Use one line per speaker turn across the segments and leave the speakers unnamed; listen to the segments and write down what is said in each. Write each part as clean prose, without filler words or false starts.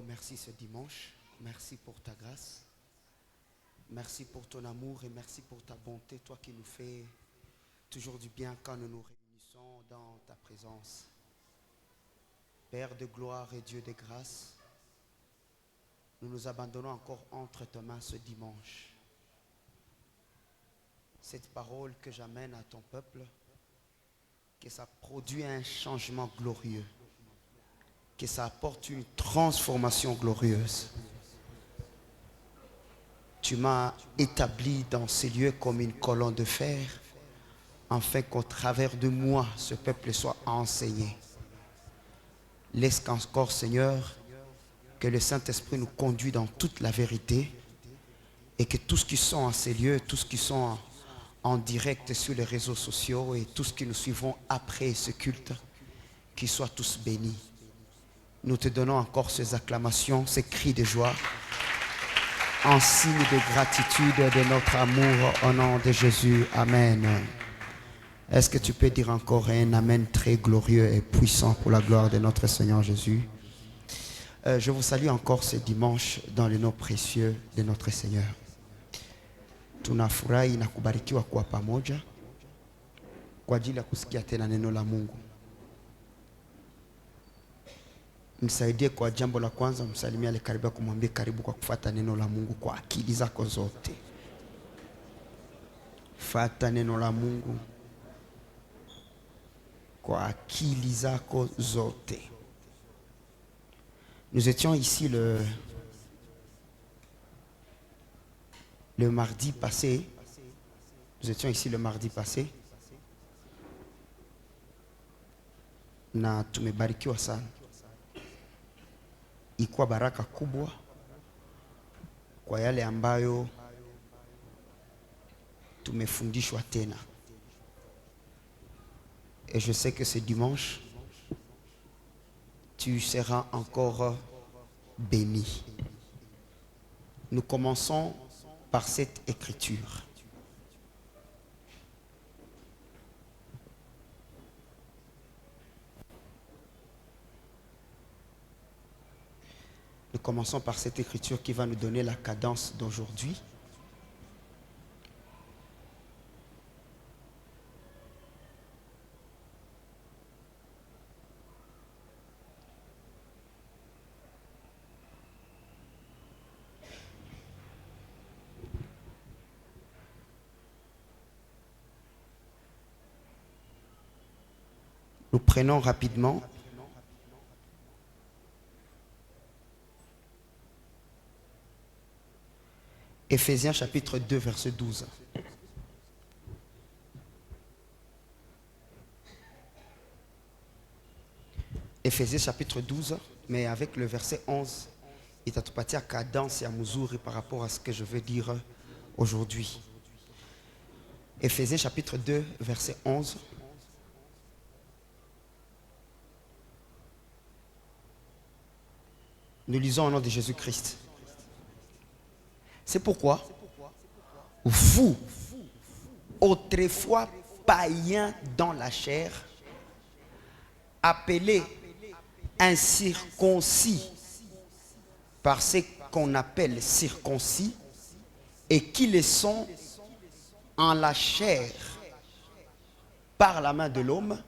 merci ce dimanche. Merci pour ta grâce. Merci pour ton amour et merci pour ta bonté, toi qui nous fais toujours du bien quand nous nous réunissons dans ta présence. Père de gloire et Dieu de grâce, nous nous abandonnons encore entre tes mains ce dimanche. Cette parole que j'amène à ton peuple, que ça produit un changement glorieux, que ça apporte une transformation glorieuse. Tu m'as établi dans ces lieux comme une colonne de fer, afin qu'au travers de moi, ce peuple soit enseigné. Laisse qu'encore, Seigneur, que le Saint-Esprit nous conduise dans toute la vérité et que tous qui sont à ces lieux, tous qui sont en direct sur les réseaux sociaux et tous qui nous suivront après ce culte, qu'ils soient tous bénis. Nous te donnons encore ces acclamations, ces cris de joie, en signe de gratitude de notre amour au nom de Jésus. Amen. Est-ce que tu peux dire encore un Amen très glorieux et puissant pour la gloire de notre Seigneur Jésus? Je vous salue encore ce dimanche dans le nom précieux de notre Seigneur. Tunafurahi na kubarikiwa kuwa pamoja kwa ajili ya kusikia tena neno la Mungu. Msaidie kwa jambo la kwanza, msalimia alikaribia kumwambia karibu kwa kufuata neno la Mungu kwa akili zako zote. Fuata neno la Mungu kwa akili zako zote. Nous étions ici le mardi passé. Nous étions ici le mardi passé. Na tumebarikiwa sana. Ikuwa baraka kubwa kwa yale ambayo tumefundishwa tena. Et je sais que ce dimanche, tu seras encore béni. Nous commençons par cette écriture. Nous commençons par cette écriture qui va nous donner la cadence d'aujourd'hui. Nous prenons rapidement Éphésiens chapitre 2 verset 12. Éphésiens chapitre 12, mais avec le verset 11, il t'a tout parti à cadence et à mesure par rapport à ce que je veux dire aujourd'hui. Éphésiens chapitre 2 verset 11. Nous lisons au nom de Jésus-Christ. C'est pourquoi vous, autrefois païens dans la chair, appelés incirconcis par ce qu'on appelle circoncis, et qui le sont en la chair par la main de l'homme,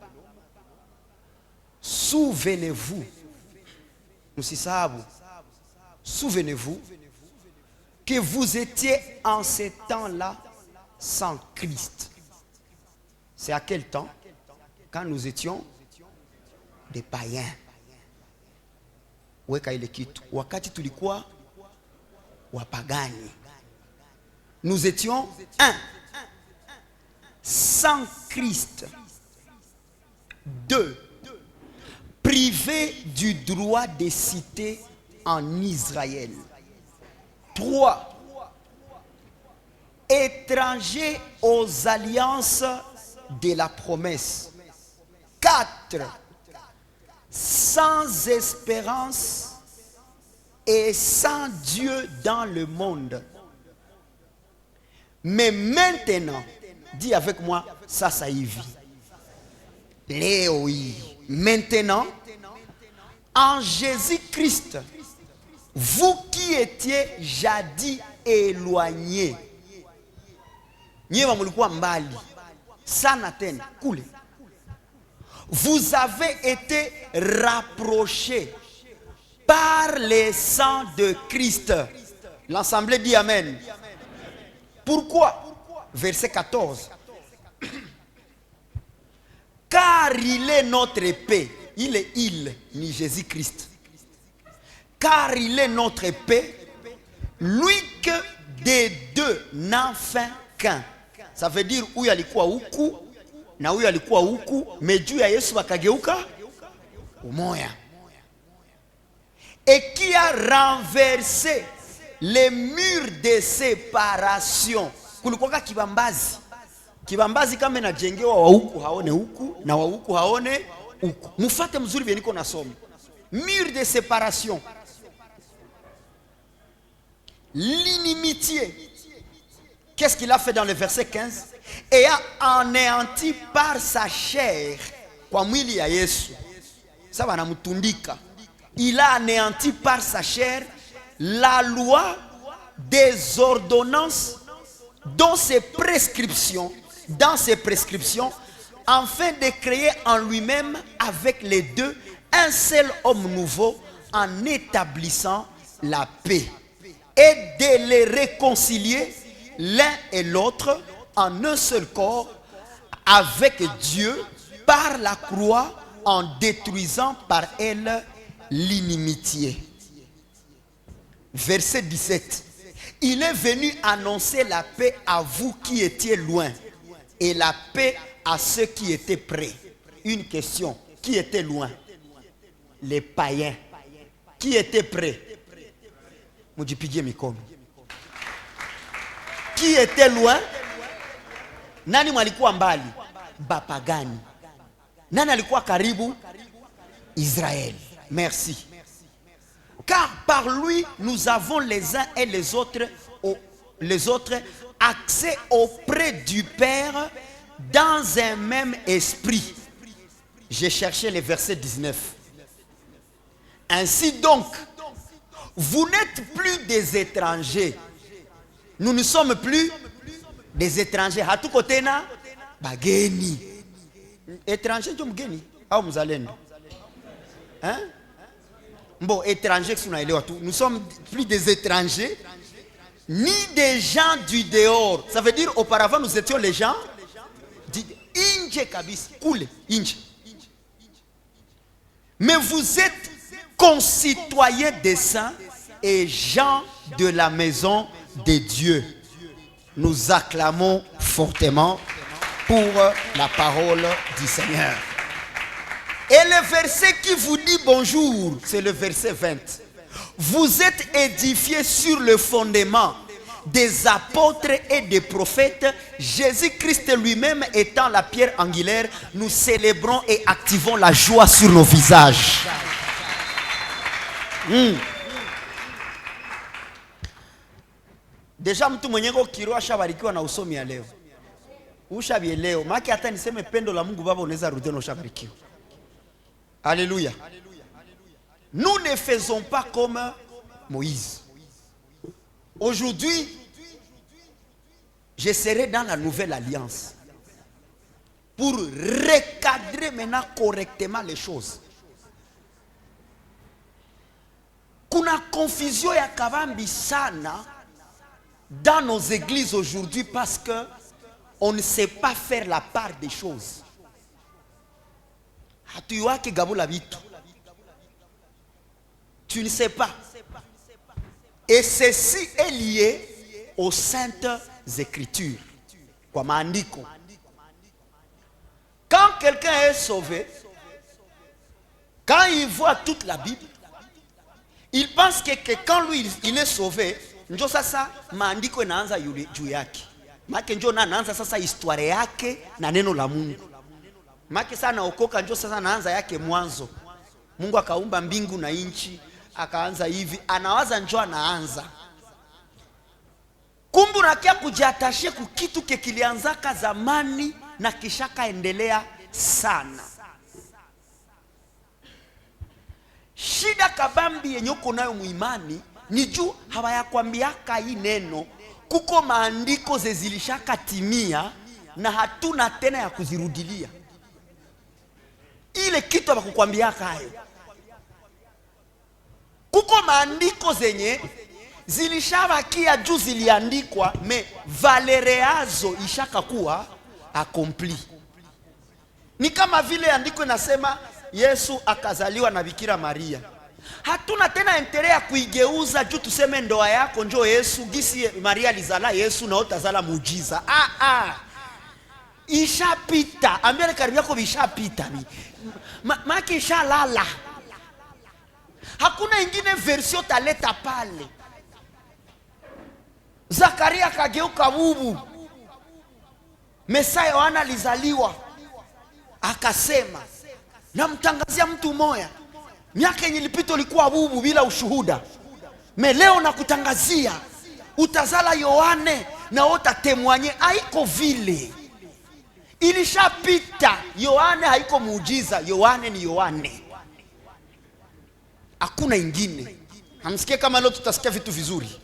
souvenez-vous, souvenez-vous que vous étiez en ces temps-là sans Christ. C'est à quel temps? Quand nous étions des païens. Weka ile kitu. Wakati tulikuwa wapagani. Nous étions sans Christ. 2. Privés du droit de cité en Israël. 3. Étrangers aux alliances de la promesse. 4. Sans espérance et sans Dieu dans le monde. Mais maintenant, dis avec moi, ça y vit. Léo, maintenant, en Jésus-Christ, vous qui étiez jadis éloignés. Vous avez été rapprochés par le sang de Christ. L'Assemblée dit Amen. Pourquoi? Verset 14. Car il est notre paix. Il est ni Jésus-Christ. Car il est notre paix, lui que des deux n'en fait qu'un. Ça veut dire où il alikuwa huku na huyu alikuwa huku, mais juu ya Yesu wakageuka umoya. Et qui a renversé les murs de séparation. Kulikuwa kibambazi. Kibambazi kama inajengewa wa huku haone huku na wa huku haone huku. Mufate mzuri vile niko nasoma. Mur de séparation. L'inimitié. Qu'est-ce qu'il a fait dans le verset 15? Et a anéanti par sa chair. Kwa mwili ya Yesu. Ça va namutundika. Il a anéanti par sa chair la loi des ordonnances dans ses prescriptions, afin de créer en lui-même avec les deux un seul homme nouveau, en établissant la paix et de les réconcilier l'un et l'autre en un seul corps avec Dieu par la croix, en détruisant par elle l'inimitié. Verset 17. Il est venu annoncer la paix à vous qui étiez loin et la paix à ceux qui étaient près. Une question. Qui était loin? Les païens. Qui était près? Mujipigie mikono. Qui était loin? Nani walikuwa mbali? Bapagani. Nani alikuwa karibu? Israël. Merci. Car par lui, nous avons les uns et les autres accès auprès du Père dans un même esprit. J'ai cherché le verset 19. Ainsi donc, vous n'êtes plus des étrangers. Nous ne sommes plus des étrangers. Hatu kotena bageni. Étranger ndio mgeni au mzalendo? Hein? Bon, étrangers, nous sommes plus des étrangers, ni des gens du dehors. Ça veut dire, auparavant, nous étions les gens inje kabis, cool, inje. Mais vous êtes concitoyens des saints et gens de la maison de Dieu. Nous acclamons fortement pour la parole du Seigneur. Et le verset qui vous dit bonjour, c'est le verset 20. Vous êtes édifiés sur le fondement des apôtres et des prophètes, Jésus-Christ lui-même étant la pierre angulaire. Nous célébrons et activons la joie sur nos visages. Déjà mtu mwenyengo kiroa shabarikiwa na usomi ya leo. Ushabie leo, maki hata niseme pendo la Mungu Baba unaweza rudi na ushabarikiwa. Alléluia. Nous ne faisons pas comme Moïse. Aujourd'hui, je serai dans la nouvelle alliance pour recadrer maintenant correctement les choses. Kuna confusion ya kavambi sana dans nos églises aujourd'hui parce que on ne sait pas faire la part des choses. Tu ne sais pas. Et ceci est lié aux saintes écritures. Quand quelqu'un est sauvé, quand il voit toute la Bible, il pense que quand lui il est sauvé, njo sasa maandiko inaanza juu yake. Maana njo naanza sasa historia yake na neno la Mungu. Maki sana okoka njo sasa naanza yake mwanzo. Mungu akaumba mbingu na nchi, akaanza hivi, anawaza njo anaanza. Kumbu nakia kujiatashe kukitu kilianzaka zamani na kishaka endelea sana. Shida kabambi yenye uko nayo muimani ni juu hawayakwambiaka hii neno. Kuko maandiko zezilishaka timia na hatuna tena ya kuzirudilia. Ile kitu hawakukwambiaka hayo. Kuko maandiko zenye zilishabakia juu ziliandikwa me valereazo ishaka kuwa accompli. Ni kama vile andiko inasema Yesu akazaliwa na Bikira Maria. Hatuna tena endelea ya kuigeuza juu tuseme ndoa yako njoo Yesu gisi Maria alizala Yesu na utazala muujiza. Ishapita. Ambia karibu yako bishapita. Maki ishalala. Hakuna ingine versio taleta pale. Zakaria kageuka bubu. Mesaya Yohana alizaliwa. Akasema namtangazia mtu moya. Miaka yenye ilipita ulikuwa bubu bila ushuhuda. Leo nakutangazia utazala Yohane na utatemwanye. Haiko vile. Ilishapita. Yohane haiko muujiza. Yohane ni Yohane. Hakuna ingine. Hamsikie kama leo tutasikia vitu vizuri.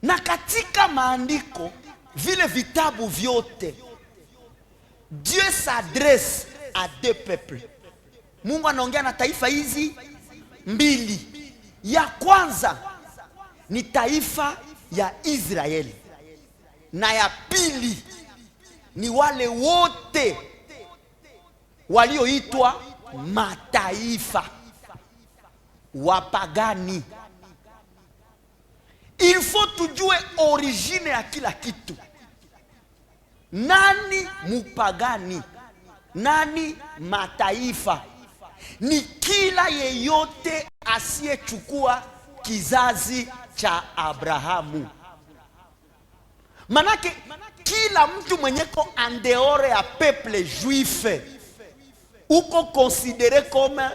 Na katika maandiko vile vitabu vyote Dieu s'adresse à deux peuples. Mungu anaongea na taifa hizi mbili. Ya kwanza ni taifa ya Israeli. Na ya pili ni wale wote walioitwa mataifa wapagani. Il faut tujue origine ya kila kitu. Nani mupagani? Nani mataifa? Ni kila yeyote asiyechukua kizazi cha Abrahamu. Manake kila mtu mwenyeko andeore ya peuple juif uko considéré comme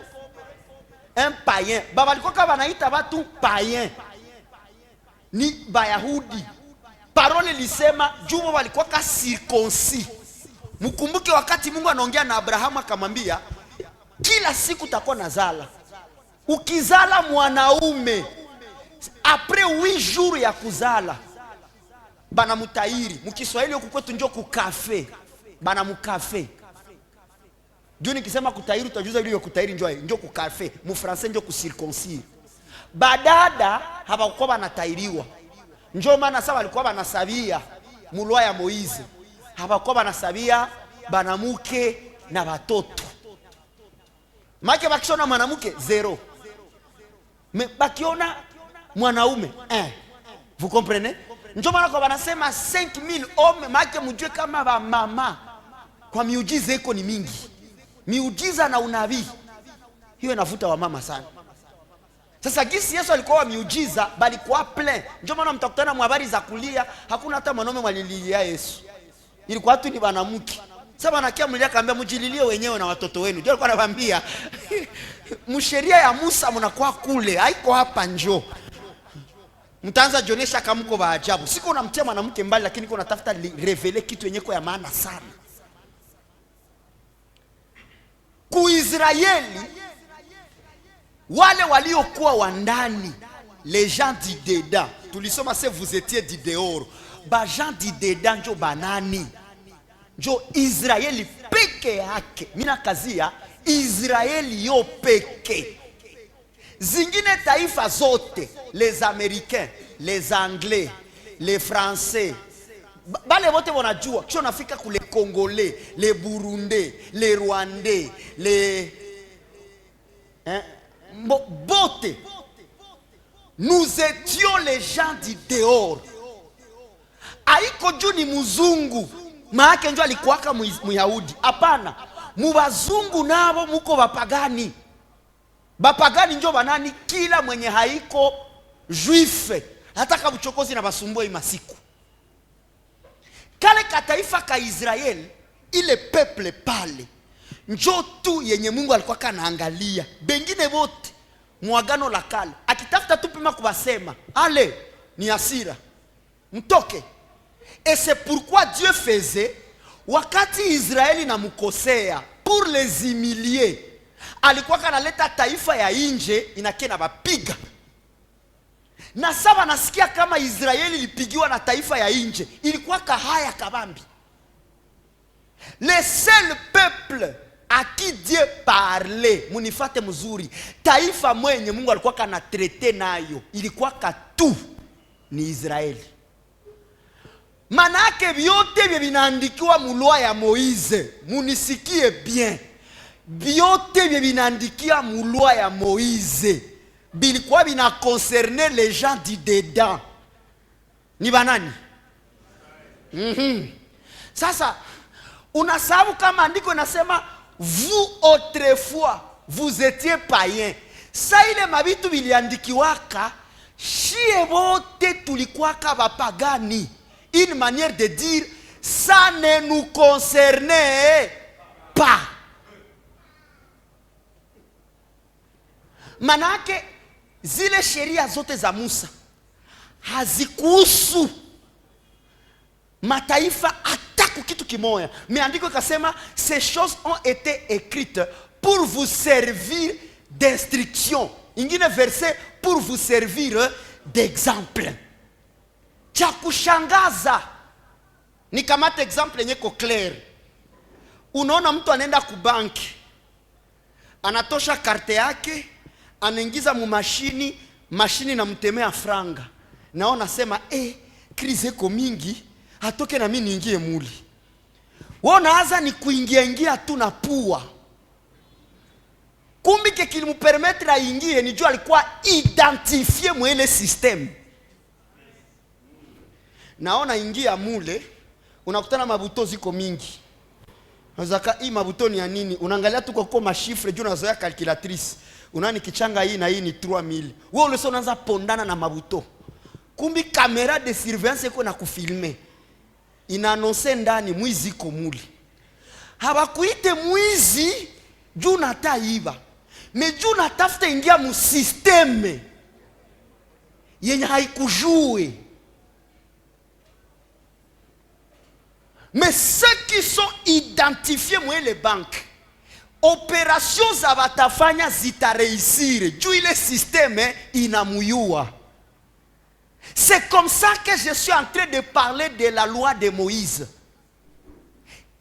un païen. Baba liko kama wanaita watu païen ni Bayahudi. Parole lisema jumo walikuwa ka circoncis. Mkumbuke wakati Mungu anaongea na Abrahamu akamwambia kila siku utakuwa nazala. Ukizala mwanaume après 8 jours ya kuzala bana mutairi. Mkiswahili huko kwetu njoo kukafe. Bana mukafe. Juu nikisema kutairi utajuza ile kutairi njoo kukafe. Mu français njoo kucirconcis. Badada hapakuwa banatairiwa. Njoo maana sawa walikuwa banasabia mulwa ya Moize. Hapakuwa banasabia banamuke na watoto. Make bakiona mwanamuke 0. Bakiona mwanaume 1. Vous comprenez? Njoo maana kwa banasema 5000 hommes, make mjue kama ba mama kwa miujiza iko ni mingi. Miujiza na unabii hiyo inavuta wa mama sana. Sasa gisi Yesu alikuwa miujiza bali kwa plein. Njoo maana mtakutana mwabari za kulia hakuna hata mwanaume mwalilia Yesu. Ilikuwa tu ni banamuke. Sasa banakia mlia kaambia mjililie wenyewe na watoto wenu. Ndio alikuwa anawaambia msheria ya Musa mnakuwa kule, haiko hapa njoo. Mtaanza jionesha kama mko ba ajabu. Siko unamtia mwanamke mbali lakini uko unatafuta reveler kitu yenyewe ya maana sana. Kuisraeli wale waliokuwa wa ndani, les gens du dedans. Tulisoma se vous étiez du dehors. Ba gens du dedans njo banani? Njo Israeli peke yake. Mina kazia Israeli yo peke. Zingine taifa zote, les Américains, les Anglais, les Français, bale wote wanajua kisha unafika kule Congolais, les Burundais, les Rwandais, les bote. Nous étions les gens du dehors. Haiko juu ni muzungu maake njoo alikuwaka Muyahudi. Hapana, mubazungu nabo muko bapagani. Bapagani njoo banani? Kila mwenye haiko juife hata kama uchokozi na basumbua imasiku. Kale kataifa ka Israeli, ile peuple pale njoo tu yenye Mungu alikuwa kanaangalia. Bengine wote muagano la kale akitafuta tu pima kubasema ale ni hasira mtoke. Et c'est pourquoi Dieu faisait wakati Israeli na mukosea pour les humilier alikuwa kanaleta taifa ya nje inakena bapiga. Na sasa nasikia kama Israeli ilipigiwa na taifa ya nje, ilikuwa kahaya kabambi. Le seul peuple à qui Dieu parlait, munifate mzuri, taifa mwenye Mungu alikuwa kana traité nayo, ilikuwa katu ni Israeli. Manake vyote vinaandikiwa mulwa ya Moize, munisikie bien. Vyote vinaandikiwa mulwa ya Moize, bilikuwa bina concerner les gens du dedans. Ni banani? Sasa unasababu kama andiko nasema vous autrefois vous étiez païens. Sa ile mabitu biliandikiwaka shie bote tulikuwaka bapagani. Une manière de dire ça ne nous concernait pas. Manake zile sheria zote za Musa hazikuhusu mataifa hata kitu kimoya. Meandiko kasema ces choses ont été écrites pour vous servir d'instruction. Ingine verset pour vous servir d'exemple. Cha kushangaza ni kamata example nyeko clair. Unaona mtu anaenda kubanki, anatosha karte yake, anaingiza mu mashini na mtemea franga. Naona sema krize iko mingi, atoke na mimi niingie muli. Wewe unaanza ni kuingia tu na pua. Kumbi ke kilimupermettre aingie ni jua alikuwa identifier mwele system. Naona ingia mule, unakutana mabuto ziko mingi. Unazaka hii mabuto ni ya nini? Unaangalia tu kwa mashifre juu unazoea calculatrice. Unani kichanga hii na hii ni 3000. Wewe ule sio unaanza pondana na mabuto. Kumbi kamera de surveillance iko na kufilme. Inaanonse ndani mwizi iko mule. Habakuite mwizi juu nataiba. Me juu natafuta ingia mu systeme yenye haikujue. Mais ceux qui sont identifiés moi les banques, opérations za batafanya zita réussir. Juu ile système inamuyua. C'est comme ça que je suis en train de parler de la loi de Moïse.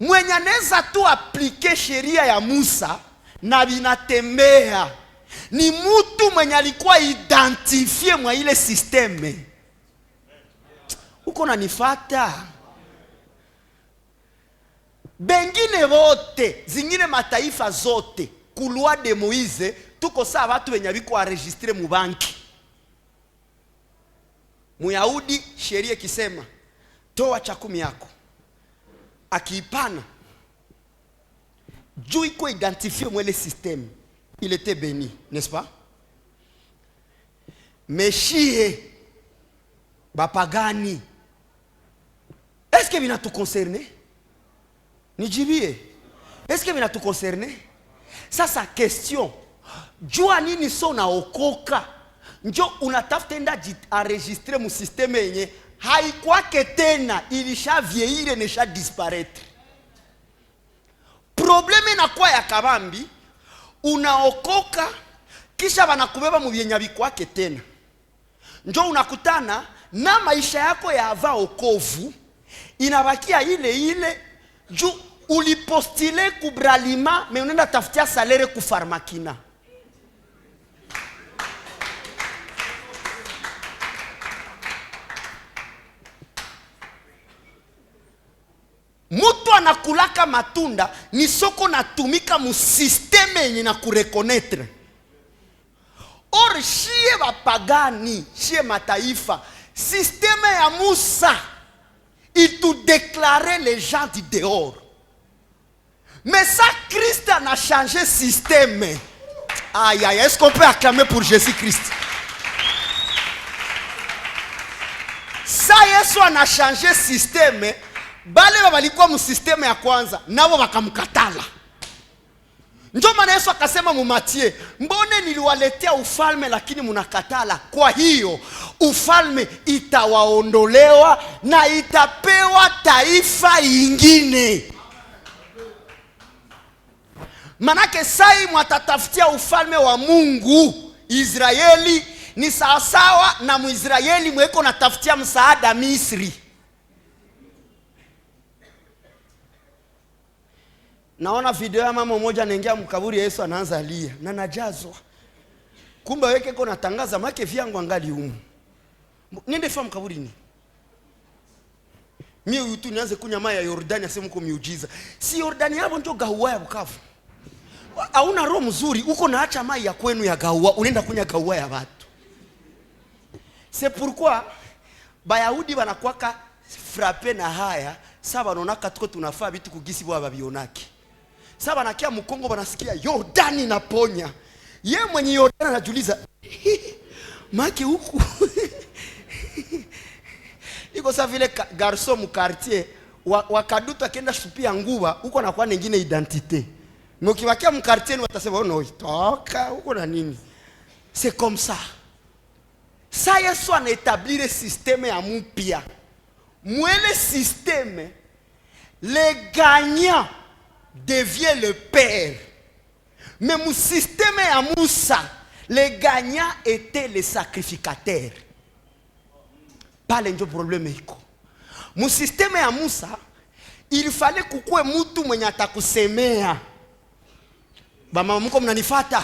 Mwenye anaweza tu appliquer sheria ya Musa na binatembea ni mtu mwenye alikuwa identifié mwa ile système. Uko nanifata? Bengine wote, zingine mataifa zote, kulwa de Moïse, tuko saa watu wenye biko enregistre mu banki. Muyahudi sheria kisema, toa cha 10 yako. Akiipana, juu iko identifié mwele système, il était béni, n'est-ce pas? Meshie, bapagani, est-ce que vina tout concerné? Nijibie, est-ce que vina tout concerné? Ça sa question. Jua nini so na okoka? Njo unatafuta enda enregistrer mu systeme yenye haikwake tena, ilisha vieille nesha disparaître. Probleme na kwa ya kabambi, unaokoka kisha banakubeba mu vyenya bikwake tena. Njo unakutana na maisha yako ya ava okovu inabakia ile juu ulipostile kubralima me unaenda tafutia salaire ku farmakina. Mutu anakulaka matunda ni soko natumika mu systeme yenye na kureconnaître. Or shie bapagani, shie mataifa, systeme ya Musa il tout déclarait les gens du dehors. Mais ça, Christ a changé système. Aïe aïe, est-ce qu'on peut acclamer pour Jésus-Christ? Ça, Yesu a changé système. Bale balikuwa mu systeme ya kwanza, nabo bakamkatala. Ndio maana Yesu akasema mu Mathayo, mbone niliwaletea ufalme lakini mnakatala. Kwa hiyo ufalme itawaondolewa na itapewa taifa ingine. Manake sai mwatatafutia ufalme wa Mungu Israeli ni sawasawa na Muisraeli mweko natafutia msaada Misri. Naona video ya mama mmoja anaingia mkaburi Yesu anaanza lia na najazwa. Kumbe weke kona tangaza make vyangu angali humu. Niende fa mkaburi ni. Mimi tu nianze kunywa maji ya Yordani aseme mko miujiza. Si Yordani hapo ndio gaua ya Bukavu. Hauna roho mzuri, uko naacha maji ya kwenu ya gaua, unaenda kunywa gaua ya watu. C'est pourquoi Bayahudi wanakuwaka frappé na haya, sasa wanaonaka tuko tunafaa vitu kugisi bwa babionaki. Sasa wanakia mkongo wanasikia Yordani inaponya. Yeye mwenye Yordani anajiuliza, maki huku. Iko sawa vile garçon mu quartier wakaduta akienda shupia nguva huko na kwa nyingine identité. Mkiwakia mu quartier watasema no toka huko na nini. C'est comme ça. Ça Yesu anaétablir système ya mpya. Mwele système le gagnant devient le père. Mais mon système à Moussa, les gagnants étaient les sacrificateurs. Pas le problème. Mon système à Moussa, il fallait kukue mutu mwenye atakusemea. Bama mko mnanifata.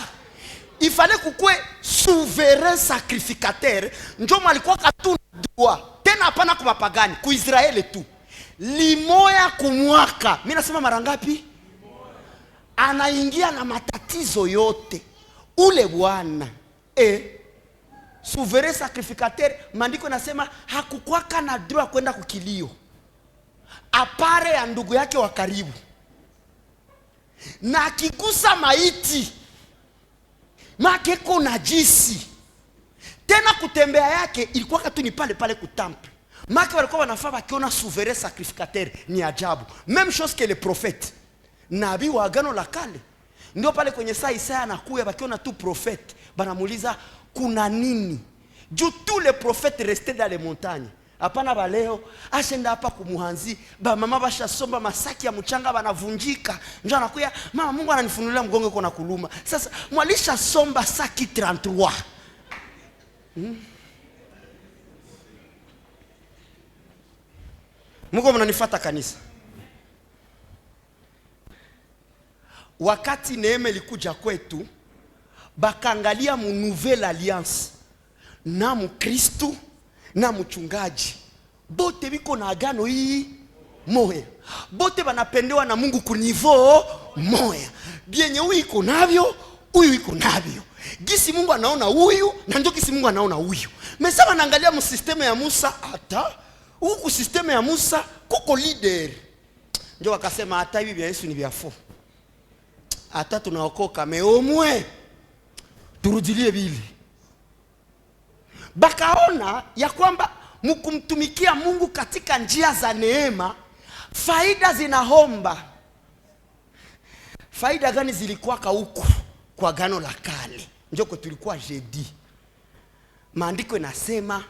Il fallait kukue souverain sacrificateur. Njo malikuwa katuna droit. Tena hapana kwa pagani, ku Israeli tu. Limoya kumwaka. Mimi nasema mara ngapi? Anaingia na matatizo yote. Ule bwana souverain sacrificateur, maandiko nasema hakukwaka na droit kwenda kukilio. Apare ya ndugu yake wa karibu. Na akigusa maiti makeko najisi. Tena kutembea yake ilikuwa tu ni pale pale kutample. Maki walikuwa wanafaa wakiona souverain sacrificateur ni ajabu. Même chose que les prophètes. Nabii wa agano la kale. Ndio pale kwenye saa Isaya anakuya wakiona tu prophète, banamuuliza kuna nini? Juu tous les prophètes restaient dans les montagnes. Hapana baleo ashenda hapa kumuhanzi, ba mama bashasomba masaki ya mchanga banavunjika. Njoo anakuya, mama Mungu ananifunulia mgongo uko na kuluma. Sasa mwalisha somba saki 33. Mungu mnanifuata kanisa. Wakati neema ilikuja kwetu, bakaangalia mu nouvelle alliance na mu Kristo na mchungaji. Bote biko na agano hii moya. Bote banapendewa na Mungu ku niveau moya. Bienye huyu iko navyo, huyu iko navyo. Gisi Mungu anaona huyu na ndio gisi Mungu anaona huyu. Mesa wanaangalia mu systeme ya Musa hata huku systeme ya Musa kuko leader. Ndio wakasema hata hivi vya Yesu ni vya fo. Hata tunaokoka meomwe turudilie bili. Bakaona ya kwamba mkumtumikia Mungu katika njia za neema faida zinahomba. Faida gani zilikuwa huku kwa agano la kale? Njoko tulikuwa jeudi. Maandiko inasema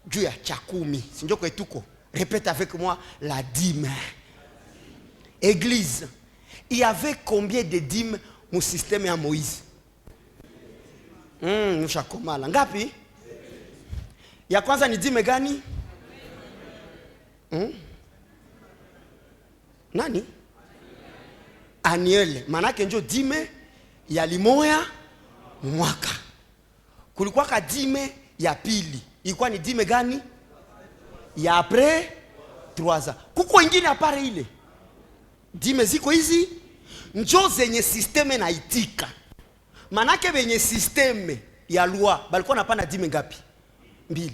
juu ya chakumi. Njoko etuko. Répète avec moi la dîme. Église. Il y avait combien de dîmes au système ya Moïse? Nushakomala. Ngapi? Ya kwanza ni dîme gani? Nani? Annuel. Manake njo dîme ya limoya mwaka. Kulikuwa ka dîme ya pili. Ilikuwa ni dîme gani? Ya après 3 ans. Kuko ingine apare ile. Dîme ziko hizi njo zenye systeme na itika. Manake benye systeme ya loi balikuwa napana dîme ngapi? 2.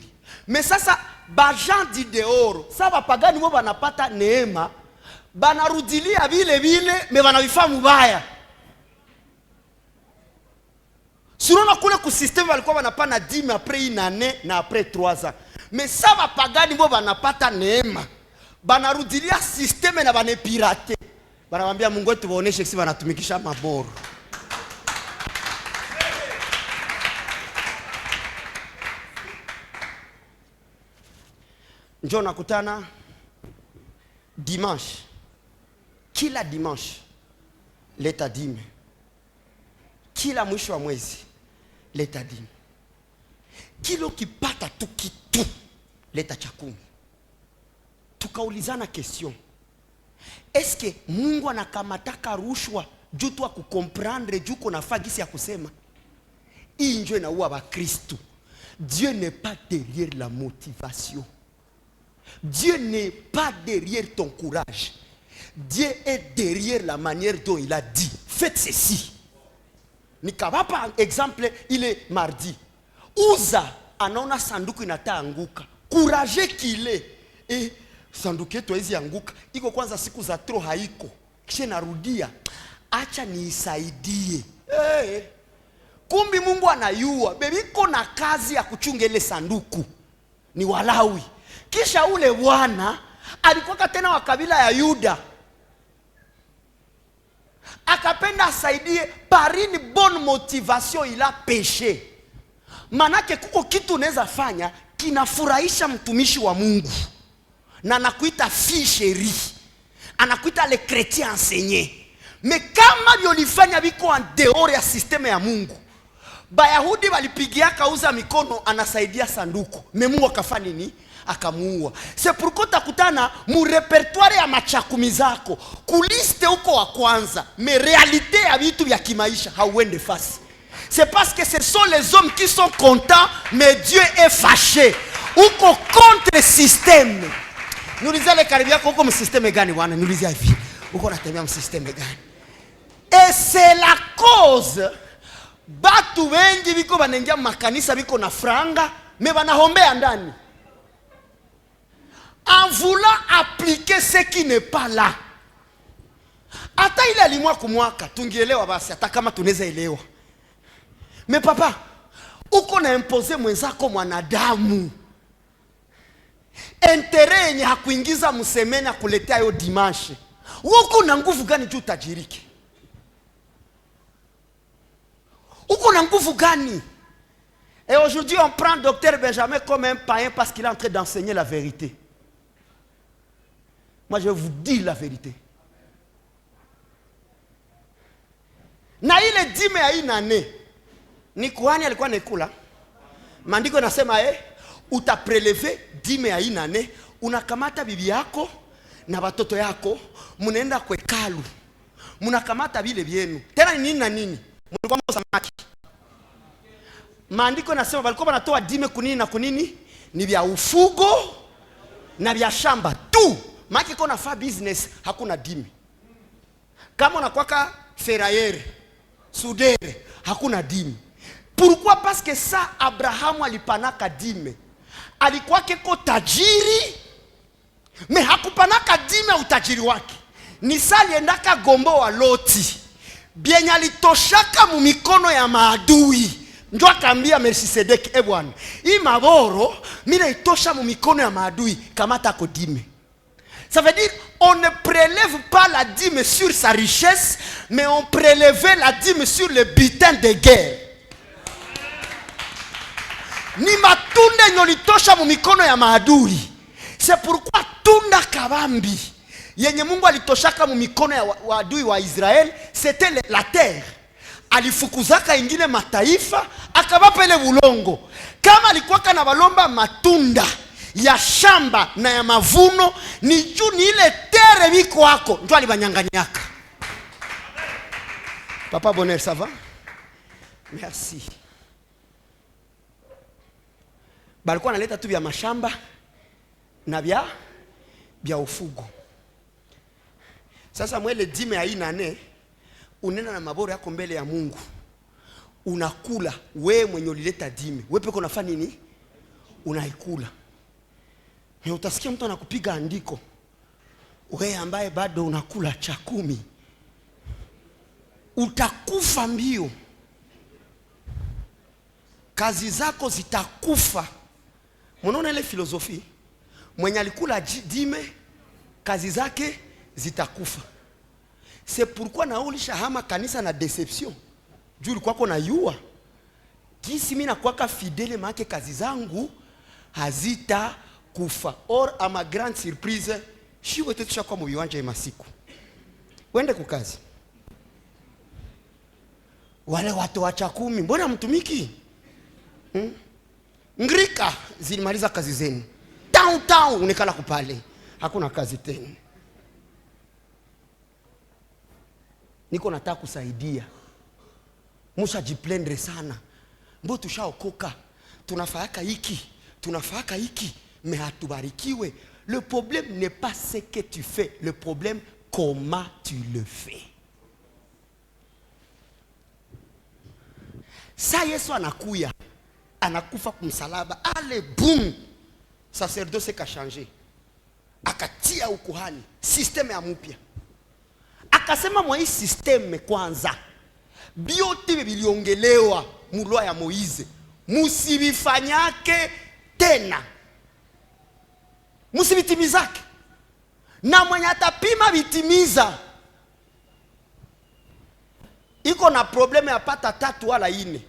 Mais sasa bajan di dehors, sasa bapagani mo banapata neema, banarudilia vile vile me banavifamu baya. Surona kule ku systeme balikuwa banapana dîme après une année na après 3 ans. Mais sasa bapagani mo banapata neema, banarudilia systeme na banepirate. Banamwambia Mungu wetu waoneshe kisi banatumikisha maboro. Njoo nakutana dimanche. Kila dimanche leta dime. Kila mwisho wa mwezi leta dime. Kilo kipata tu kitu leta cha 10. Tukaulizana question. Est-ce que Mungu anakamataka rushwa juu tu akukomprendre juu kuna fagisi ya kusema? Hii ndio inaua wa Kristo. Dieu n'est pas derrière la motivation. Dieu n'est pas derrière ton courage. Dieu est derrière la manière dont il a dit. Faites ceci. Nikawapa exemple ile mardi. Uza anaona sanduku inataanguka. Courage kile. Sanduku yetu hizi anguka. Iko kwanza siku za tro haiko. Kisha narudia. Acha niisaidie. Kumbi Mungu anayua. Bebi kuna kazi ya kuchunga ile sanduku. Ni Walawi. Kisha ule bwana alikuwa tena wa kabila ya Yuda. Akapenda asaidie par une bonne motivation il a péché. Manake kuko kitu unaweza fanya kinafurahisha mtumishi wa Mungu. Na anakuita fille chérie. Anakuita le chrétien enseigné. Mais kama yolifanya biko en dehors ya systeme ya Mungu. Bayahudi walipigia kauza mikono anasaidia sanduku. Mais Mungu akafanya nini? Akamuua. C'est pourquoi utakutana mu repertoire ya machakumi zako kuliste uko wa kwanza, mais réalité ya vitu vya kimaisha hauende fasi. C'est parce que ce sont les hommes qui sont contents, mais Dieu est fâché. Uko contre le système. Niulize le karibia uko mu système gani bwana? Niulize hivi. Uko unatembea mu système gani? Et c'est la cause batu wengi biko banengia makanisa biko na franga, mais banahombea ndani. En voulant appliquer ce qui n'est pas là. Ata ile alimwa kumwaka tungielewa basi hata kama tunaweza elewa. Mais papa, uko na imposer mwenzako mwanadamu. Intérêt yenye hakuingiza msemeni akuletea yo dimanche. Uko na nguvu gani juu tajiriki? Uko na nguvu gani? Et aujourd'hui on prend docteur Benjamin comme un païen parce qu'il est en train d'enseigner la vérité. Moi, je vais vous dire la vérité. Na ile dime ya inane, ni kuhani alikuwa nekula. Maandiko nasema utapreleve dime ya inane, unakamata bibi yako na watoto yako, munaenda kwa hekalu. Munakamata vile vyenu. Tena ni nini na nini? Mlikuwa samaki. Maandiko nasema walikuwa wanatoa dime kunini na kunini? Ni vya ufugo na vya shamba tu. Maki kona fa business hakuna dime. Kama unakuwa ferrailleur, soudeur, hakuna dime. Pourquoi? Parce que ça Abraham alipanaka dime. Alikuwa keko tajiri, mais hakupanaka dime utajiri wake. Ni saliendaka gombo wa Loti. Bienya alitoshaka mu mikono ya maadui. Ndio akaambia Melkisedeki, bwana, hii maboro mimi itosha mu mikono ya maadui, kamata ko dime. Ça veut dire, on ne prélève pas la dîme sur sa richesse, mais on prélève la dîme sur le butin de guerre. Ni matunda nyolitosha mu mikono ya maadui. C'est pourquoi tunda kabambi yenye Mungu alitoshaka mu mikono ya waadui wa Israel, c'était la terre. Alifukuzaka ingine mataifa, akabapa ile bulongo. Kama alikuwa kana balomba matunda ya shamba na ya mavuno, ni juu ni ile tere biko wako ndio alibanyanganyaka. Papa Bonheur, ça va? Merci. Balikuwa naleta tu vya mashamba na vya ufugo. Sasa mwele dime ya inane, unena na maboro yako mbele ya Mungu. Unakula, we mwenye ulileta dime. We peko unafanya nini? Unaikula. Na utasikia mtu anakupiga andiko. Wewe ambaye bado unakula cha 10, utakufa mbio. Kazi zako zitakufa. Mnaona ile filosofi? Mwenye alikula dime, kazi zake zitakufa. C'est pourquoi na ulishahama kanisa na deception. Juu ulikuwa na yua. Kisi mimi nakuwa fidele maana kazi zangu hazita kufa. Or à ma grande surprise, shiwe tetu shakwa mu viwanja ya masiku. Wende kukazi. Wale watu wa cha 10 mbona mtumiki? Ngrika zilimaliza kazi zenu. Downtown unikala kupale. Hakuna kazi tena. Niko nataka kusaidia. Musha jiplendre sana. Mbo tushaokoka. Tunafaka hiki. Mais hatubarikiwe. Le problème n'est pas ce que tu fais. Le problème, comment tu le fais. Sa Yesu anakuya. Anakufa kumsalaba. Allez, boum. Sacerdoce ka changé. Akatia ukuhani. Systeme ya mpya. Akasema mwa hii systeme kwanza. Biote biliongelewa mulwa ya Moize. Musibifanyake tena. Musibitimizake. Na mwenye atapima bitimiza. Iko na probleme ya pata 3 wala 4.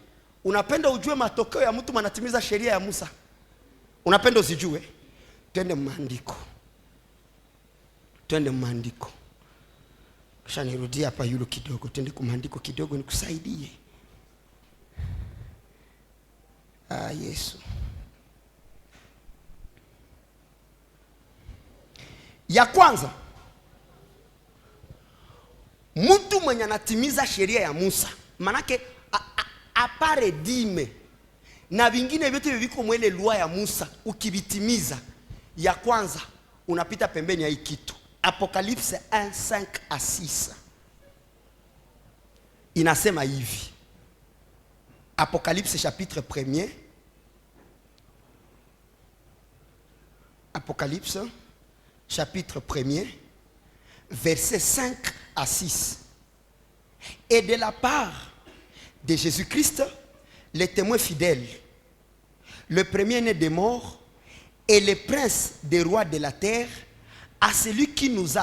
Unapenda ujue matokeo ya mtu manatimiza sheria ya Musa? Unapenda usijue? Twende maandiko. Kisha nirudi hapa yulu kidogo. Twende kumandiko kidogo nikusaidie. Yesu. Ya kwanza, mtu mwenye anatimiza sheria ya Musa, manake apare dime na vingine vyote viko mwele lua ya Musa, ukibitimiza ya kwanza unapita pembeni ya hii kitu. Apocalypse 1:5-6 inasema hivi. Apocalypse chapitre 1er. Apocalypse chapitre 1er, versets 5-6. Et de la part de Jésus-Christ, le témoin fidèle, le premier-né des morts et le prince des rois de la terre, à celui qui nous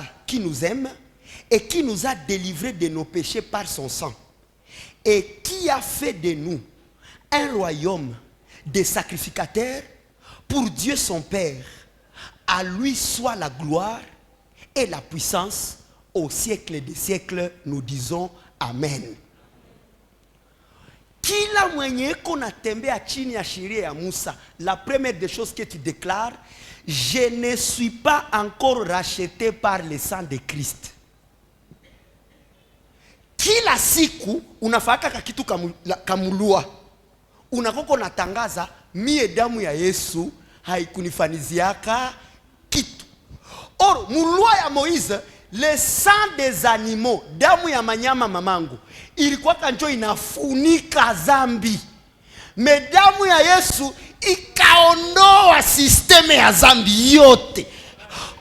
aime et qui nous a délivrés de nos péchés par son sang, et qui a fait de nous un royaume de sacrificateurs pour Dieu son Père. À lui soit la gloire et la puissance au siècle des siècles. Nous disons Amen. Kila mwenye kona tembea chini ya sheria ya Musa, la première des choses que tu déclares, je ne suis pas encore racheté par le sang de Christ. Kila siku unafaka kakitu kamulua. Unakoko natangaza mie damu ya Yesu haikunifanyiziaka kitu. Or mulua ya Moïse, le sang des animaux, damu ya manyama mamangu, ilikuwa kanjo inafunika zambi. Me damu ya Yesu ikaondoa systeme ya zambi yote.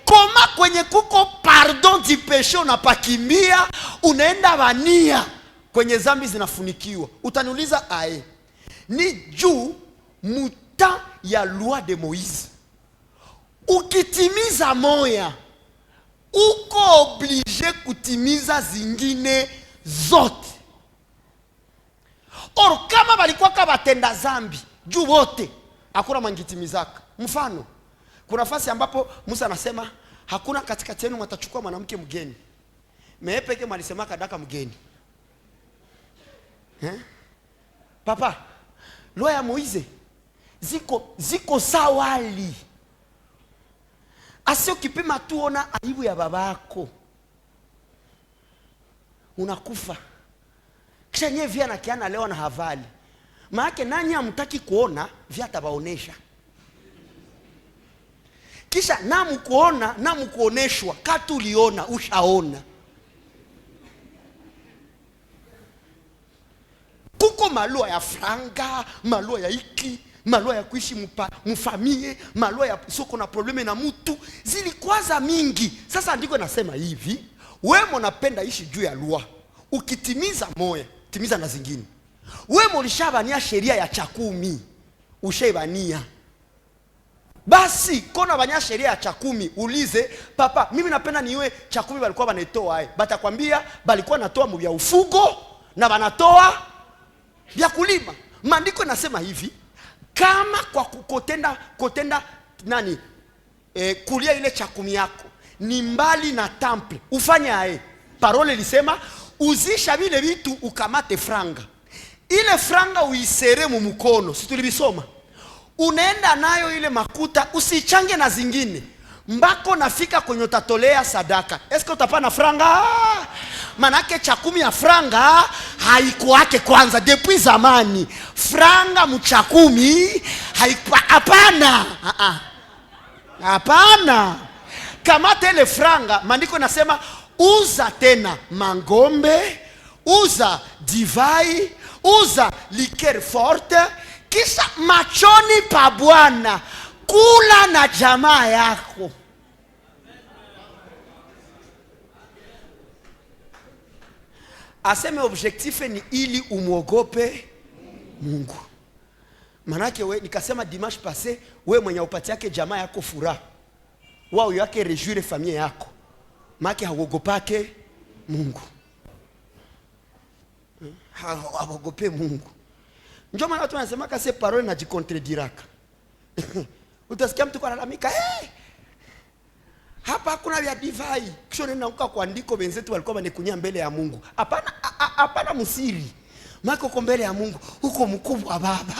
Koma kwenye kuko pardon du péché unapakimbia, unaenda vania kwenye zambi zinafunikiwa. Utaniuliza ae, ni juu muta ya loi de Moïse. Ukitimiza moya, uko oblige kutimiza zingine zote. Or kama balikuwa kabatenda zambi juu wote, hakuna mangitimizaka. Mfano, kuna fasi ambapo Musa anasema hakuna katikati yenu mtachukua mwanamke mgeni. Meepeke malisema kadaka mgeni. Papa, loi ya Moize ziko sawali. Asio kipima tuona aibu ya babako, unakufa. Kisha nye vya na kiana leo na havali. Maake nani hamtaki kuona vya tabaonesha. Kisha namu kuona, namu kuoneshwa, katu uliona, ushaona. Kuko malua ya franga, malua ya iki, malua ya kuishi mfamie, malua ya soko na probleme na mtu, zilikwaza mingi. Sasa ndiko nasema hivi, wewe unapenda ishi juu ya lua, ukitimiza moya, timiza na zingine. Wewe ulishabania sheria ya cha 10, ushaibania. Basi kona banya sheria ya cha 10, ulize, papa, mimi napenda niwe cha 10 balikuwa banatoa hai. Batakwambia balikuwa natoa mu vya ufugo na banatoa vya kulima. Maandiko nasema hivi, kama kwa kutenda nani kulia ile cha 10 yako ni mbali na temple, ufanya hai. Parole lisema uzisha vile vitu ukamate franga. ile franga uisere mu mkono, si tulibisoma? Unaenda nayo ile makuta, usichange na zingine. Mbako nafika kwenye utatolea sadaka. Eske utapana franga? Manake cha 10 ya franga haikuwake kwanza depuis zamani. Franga mcha 10 hapana. Hapana. Kama tele franga, maandiko nasema uza tena mangombe, uza divai, uza liqueur forte, kisha machoni pa Bwana kula na jamaa yako. Aseme objectif ni ili umuogope Mungu. Manake we nikasema dimanche passé, we mwenye upati yake jamaa yako furaha, wao yake rejuire familia yako, make hauogopake Mungu. Hauogope Mungu. Njoo maana watu wanasema kase parole na jicontrediraka. Utasikia mtu analalamika, hapa hakuna vya divai. Kisha nenda kuandiko wenzetu walikuwa wanekunya mbele ya Mungu. Hapana msiri. Mako uko mbele ya Mungu, uko mkubwa baba.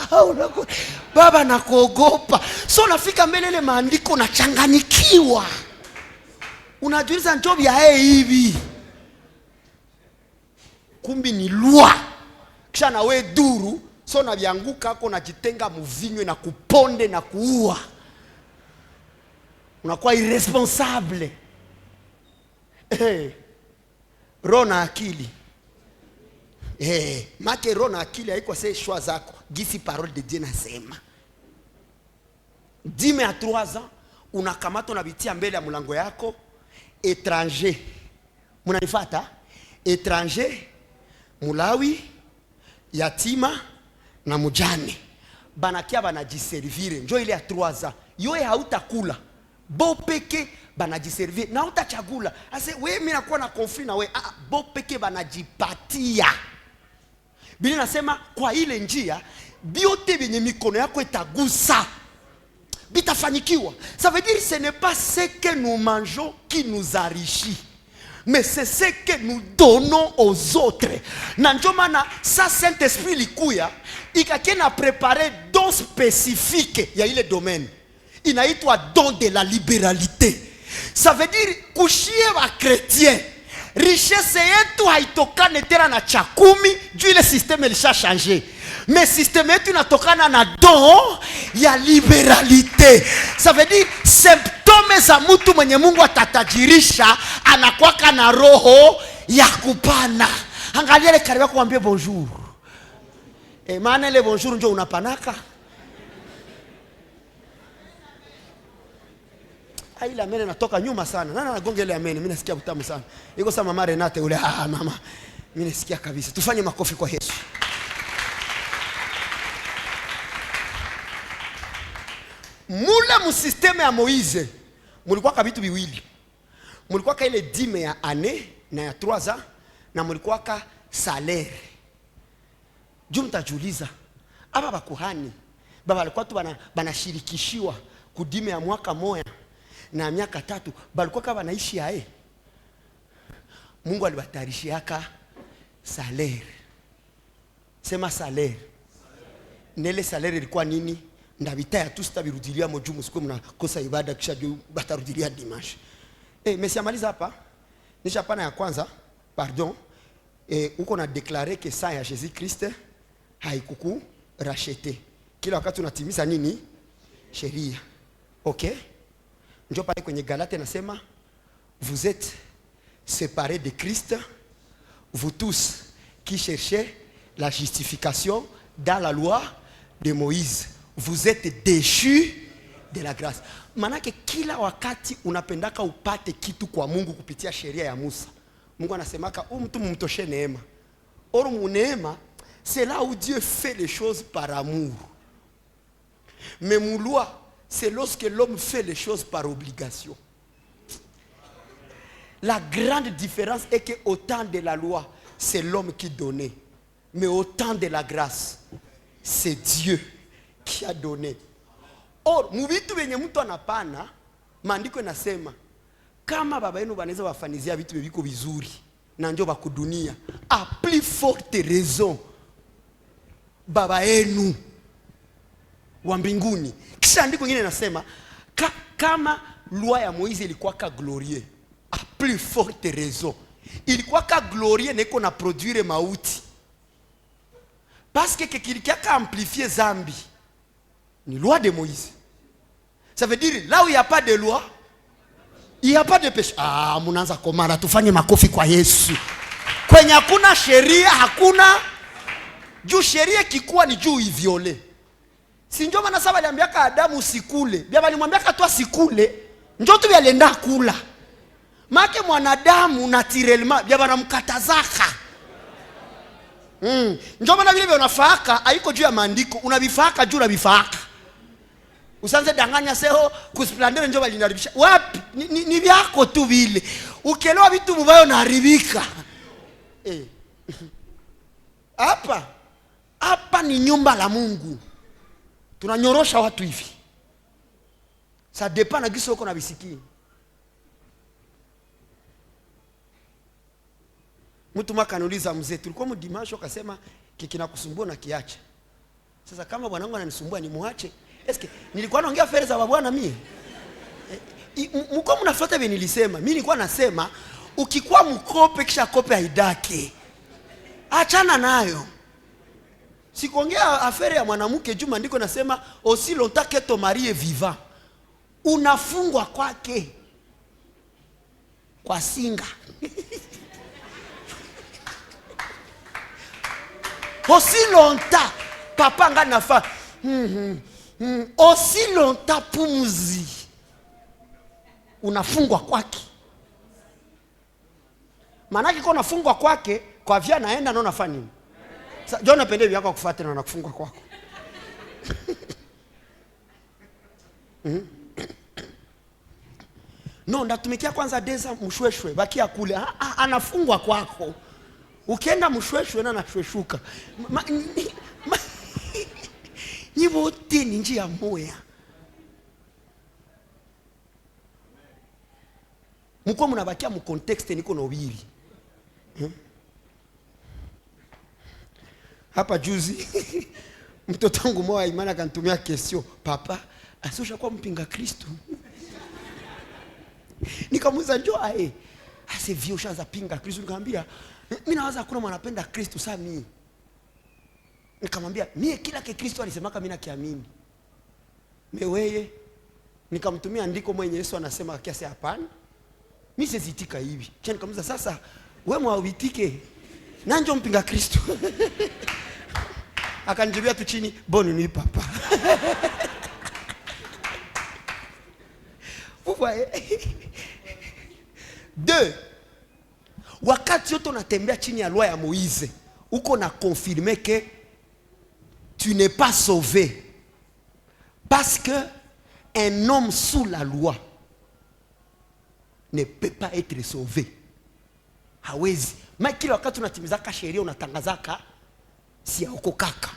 Baba nakuogopa. So nafika mbele ile maandiko na changanikiwa. Unajiuliza njoo vya hivi. Kumbi ni lua. Kisha na we duru, so na vianguka hako na jitenga muvinywe na kuponde na kuua. Unakuwa irresponsable. Roho na akili. Make roho na akili haiko se choix zako. Gisi parole de Dieu nasema. 10 à 3 ans unakamata na bitia mbele ya mlango yako étranger. Munanifuata? Étranger, mulawi, yatima na mujane. Banakia banajiservire. Njoo ile ya 3 ans. Yoe hautakula. Bo peke banajiservire. Na utachagula. Ase wewe mimi nakuwa na conflit na wewe. Bo peke banajipatia. Biblia nasema kwa ile njia biote benye mikono yako itagusa bitafanikiwa. Ça veut dire ce n'est pas ce que nous mangeons qui nous enrichit, mais c'est ce que nous donnons aux autres. Na ndio maana sa Saint-Esprit likuya ikakena préparer don spécifique ya ile domaine. Inaitwa don de la libéralité. Ça veut dire kushie wa chrétien richesse yetu haitokane tena na cha 10 juu ile système ilisha changer. Mais système yetu inatokana na don ya liberalité. Ça veut dire symptôme za mtu mwenye Mungu atatajirisha anakuwa na roho ya kupana. Angalia ile karibu kuambia bonjour. Maana ile bonjour ndio unapanaka. Ile amene natoka nyuma sana. Nani anagonga ile amene? Mimi nasikia utamu sana. Iko sama mama Renate ule mama. Mimi nasikia kabisa. Tufanye makofi kwa Yesu. Mula mu systeme ya Moize mulikuwa ka vitu viwili. Mulikuwa ka ile dime ya année na ya 3 ans na mulikuwa ka salaire. Mtajiuliza aba bakuhani baba walikuwa tu banashirikishiwa kudime ya mwaka moja na miaka 3 balikuwa kama naishi yae. Mungu alibatarishiaka salaire. Sema salaire. Nele salaire ilikuwa nini? Ndabita ya tu sitabirudilia mojumu siku mnakosa ibada kisha batarudilia dimanche. Mesiamaliza hapa. Nishapana ya kwanza, pardon. Uko na déclarer que sang ya Jésus Christ haikuku racheter. Kila wakati unatimiza nini? Sheria. Okay? Njoo pale kwenye Galate nasema vous êtes séparés de Christ, vous tous qui cherchez la justification dans la loi de Moïse, vous êtes déchus de la grâce. Manake kila wakati unapendaka upate kitu kwa Mungu kupitia sheria ya Musa. Mungu anasemaka mtu mumtoshe neema. Or neema, c'est là où Dieu fait les choses par amour. Mais mon loi, c'est lorsque l'homme fait les choses par obligation. La grande différence est que au temps de la loi, c'est l'homme qui donnait. Mais au temps de la grâce, c'est Dieu qui a donné. Or, mubitu benye mtu anapana, maandiko yanasema kama baba yenu banaweza wafanizia vitu viko vizuri na njoo bakudunia, a plus forte raison baba yenu wa mbinguni. Kisha andiko nyingine nasema kama loi ya Moïse ilikuwa ka glorieux, a plus forte raison ilikuwa ka glorieux neko na produire mauti, parce que kilikia ka amplifier zambi ni loi de Moïse. Ça veut dire là où il n'y a pas de loi, il n'y a pas de péché. Ah, munaanza komana tufanye makofi kwa Yesu. Kwenye hakuna sheria hakuna juu, sheria kikuwa ni juu iviole. Si njoo maana saba aliambiaka Adamu usikule. Bia balimwambiaka tu asikule. Njoo tu alienda kula. Make mwanadamu naturellement bia banamkatazaka. Njoo maana vile unafaka haiko juu ya maandiko, unavifaka juu unavifaka. Usanze danganya seho kusplendeur njoo balinaribisha. Wapi? Ni vyako tu vile. Ukielewa vitu mubaya unaharibika. Hapa ni nyumba la Mungu. Tunanyorosha watu hivi. Ça dépend na giso uko na bisiki. Mtu makaniuliza mzee, tulikuwa mdimasho akasema kinakusumbua na kiacha. Sasa kama bwanangu ananisumbua ni muache. Eske nilikuwa naongea fere za bwana mimi? Mko mnafuata vile nilisema. Mimi nilikuwa nasema ukikuwa mkope kisha kope haidake. Achana nayo. Sikuongea afere ya mwanamke juu maandiko nasema aussi longtemps que ton mari est vivant. Unafungwa kwake. Kwa singa. Aussi longtemps papa nga nafa. Aussi longtemps pumuzi. Unafungwa kwake. Maana kiko unafungwa kwake, kwa vya naenda na unafanya nini? Sasa John apende vyako kufuata na nakufungwa kwako. No, ndatumikia kwanza deza mshweshwe, bakia kule. Anafungwa kwako. Ukienda mshweshwe na anashweshuka. Ni wote ni njia moya. Mko mnabakia mu context niko na ubiri. Hapa juzi mtoto wangu mmoja imani akanitumia question, papa asosha kwa mpinga Kristo. Nikamuuliza njoo ase vio shaza pinga Kristo. Nikamwambia mimi nawaza kuna mwana anapenda Kristo sana mimi. Nikamwambia mimi kila ke Kristo alisemaka mimi nakiamini. Meweye nikamtumia andiko mwenye Yesu anasema kiasi hapana. Mimi sizitika hivi. Kisha nikamuuliza sasa wewe mwawitike na njoo mpinga Kristo. Akanijibia tu chini, bonne nuit papa. Vous voyez? Deux, wakati yote unatembea chini ya loi ya Moïse, uko na confirmer que tu n'es pas sauvé. Parce que un homme sous la loi ne peut pas être sauvé. Hawezi. Mais kila wakati unatimizaka sheria unatangazaka si uko kaka.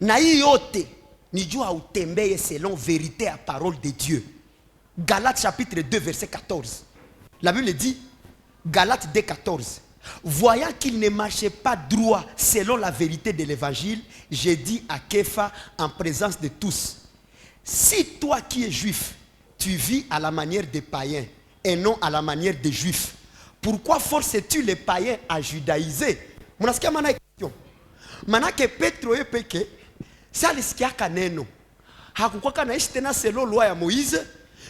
Na hii yote ni jua utembeye selon vérité à parole de Dieu. Galates chapitre 2 verset 14. La Bible dit, Galates 2 14. Voyant qu'il ne marchait pas droit selon la vérité de l'évangile, j'ai dit à Képha en présence de tous, si toi qui es juif, tu vis à la manière des païens et non à la manière des juifs, pourquoi forces-tu les païens à judaïser? Munasikia maana hiyo. Maana ke Petro yepeke si alisikia kaneno. Hakukuwa kanaishi tena selo loi ya Moïse,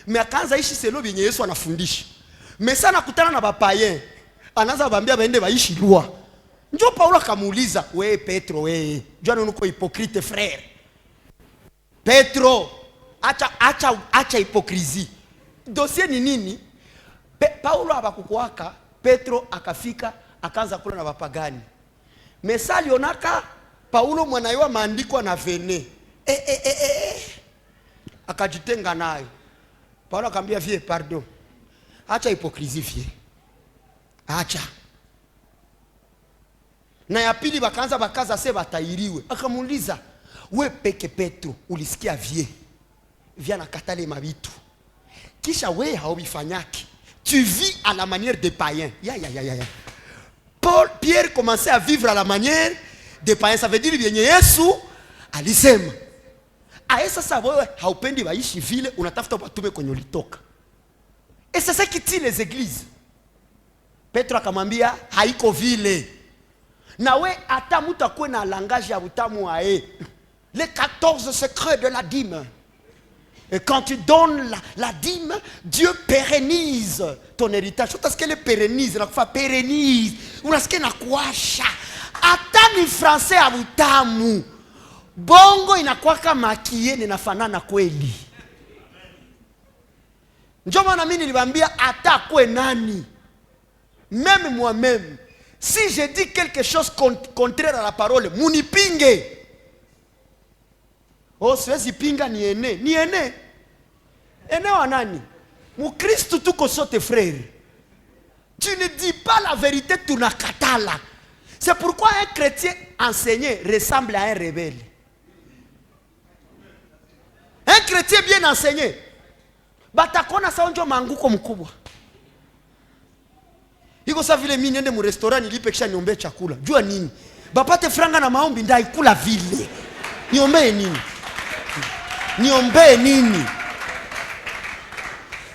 mais akaanza ishi selo binye Yesu anafundisha. Mais sana kutana na bapayen, anaanza bambia baende baishi loi. Njoo Paulo akamuuliza, we Petro we, jana uko hypocrite frère. Petro, acha hypocrisie. Dossier ni nini? Paulo abakukuaka, Petro akafika akaanza kula na wapagani. Mesali onaka Paulo mwanaiwa maandiko na vene. Akajitenga nayo. Paulo akamwambia vie pardon. Acha hypocrisie vie. Acha. Na ya pili bakaza se batairiwe. Akamuuliza, we peke Petro ulisikia vie. Via na katale mabitu. Kisha we haubifanyaki. Tu vis à la manière des païens. Ya. Pierre commençait à vivre à la manière des païens. Ça veut dire vyenye Yesu alisema. Aye sasa wewe haupendi waishi vile, unatafuta watume kwenye ulitoka. Et c'est ça qui tue les églises. Petro akamwambia haiko vile. Na we hata mtu akue na langage ya utamu ae. Les 14 secrets de la dîme. Et quand tu donnes la dîme, Dieu pérennise ton héritage. Tout ce qu'elle pérennise, pérennise. Unasikia na kuasha. Hata ni français ya utamu. Bongo inakuwaka makie ninafanana kweli. Ndio maana mimi niliwaambia hata kwe nani. Même moi-même, si je dis quelque chose contraire à la parole, munipinge. Oh, siwezi pinga ni ene. Ni ene. Ene wa nani? Mukristo tuko sote frères. Tu ne dis pas la vérité, tu nakatala. C'est pourquoi un chrétien enseigné ressemble à un rebelle. Un chrétien bien enseigné, batakona saonjo manguko mkubwa. Iko sa vile mimi niende mu restaurant nilipe kisha niombe chakula. Jua nini? Bapate franga na maombi ndai kula vile. Niombe nini? Niombe nini?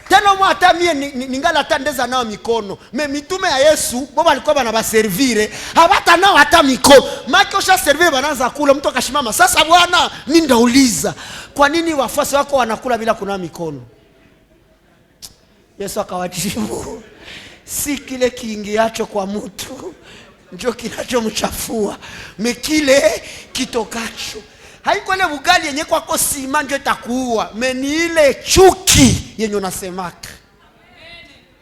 Tena mwa hata mie ningala tandeza nao mikono. Me mitume ya Yesu, baba alikuwa bana baservire, habata nao hata mikono. Maki osha servire banaanza kula, mtu akashimama. Sasa bwana, mimi ndauliza, kwa nini wafuasi wako wanakula bila kunawa mikono? Yesu akawajibu, si kile kiingiacho kwa mtu ndio kinachomchafua, mekile kitokacho. Haiko ile bugali yenye kwako sima ndio itakuua, meni ile chuki yenye unasemaka.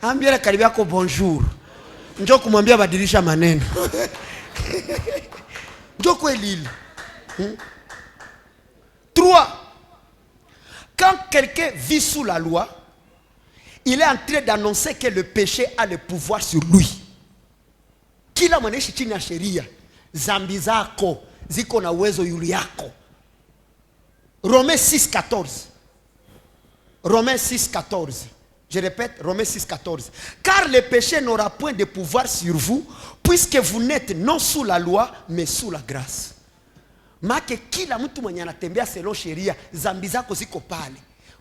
Ambia karibu yako bonjour, njoo kumwambia badilisha maneno. Njoo kweli ile. 3. Quand quelqu'un vit sous la loi, il est en train d'annoncer que le péché a le pouvoir sur lui. Kila mwanaishi chini ya sheria, zambi zako ziko na uwezo yule yako. Romains 6:14. Romains 6:14. Je répète, Romains 6:14. Car le péché n'aura point de pouvoir sur vous, puisque vous n'êtes non sous la loi, mais sous la grâce. Make kila mtu mwenye anatembea selon sheria, zambi zako ziko pale.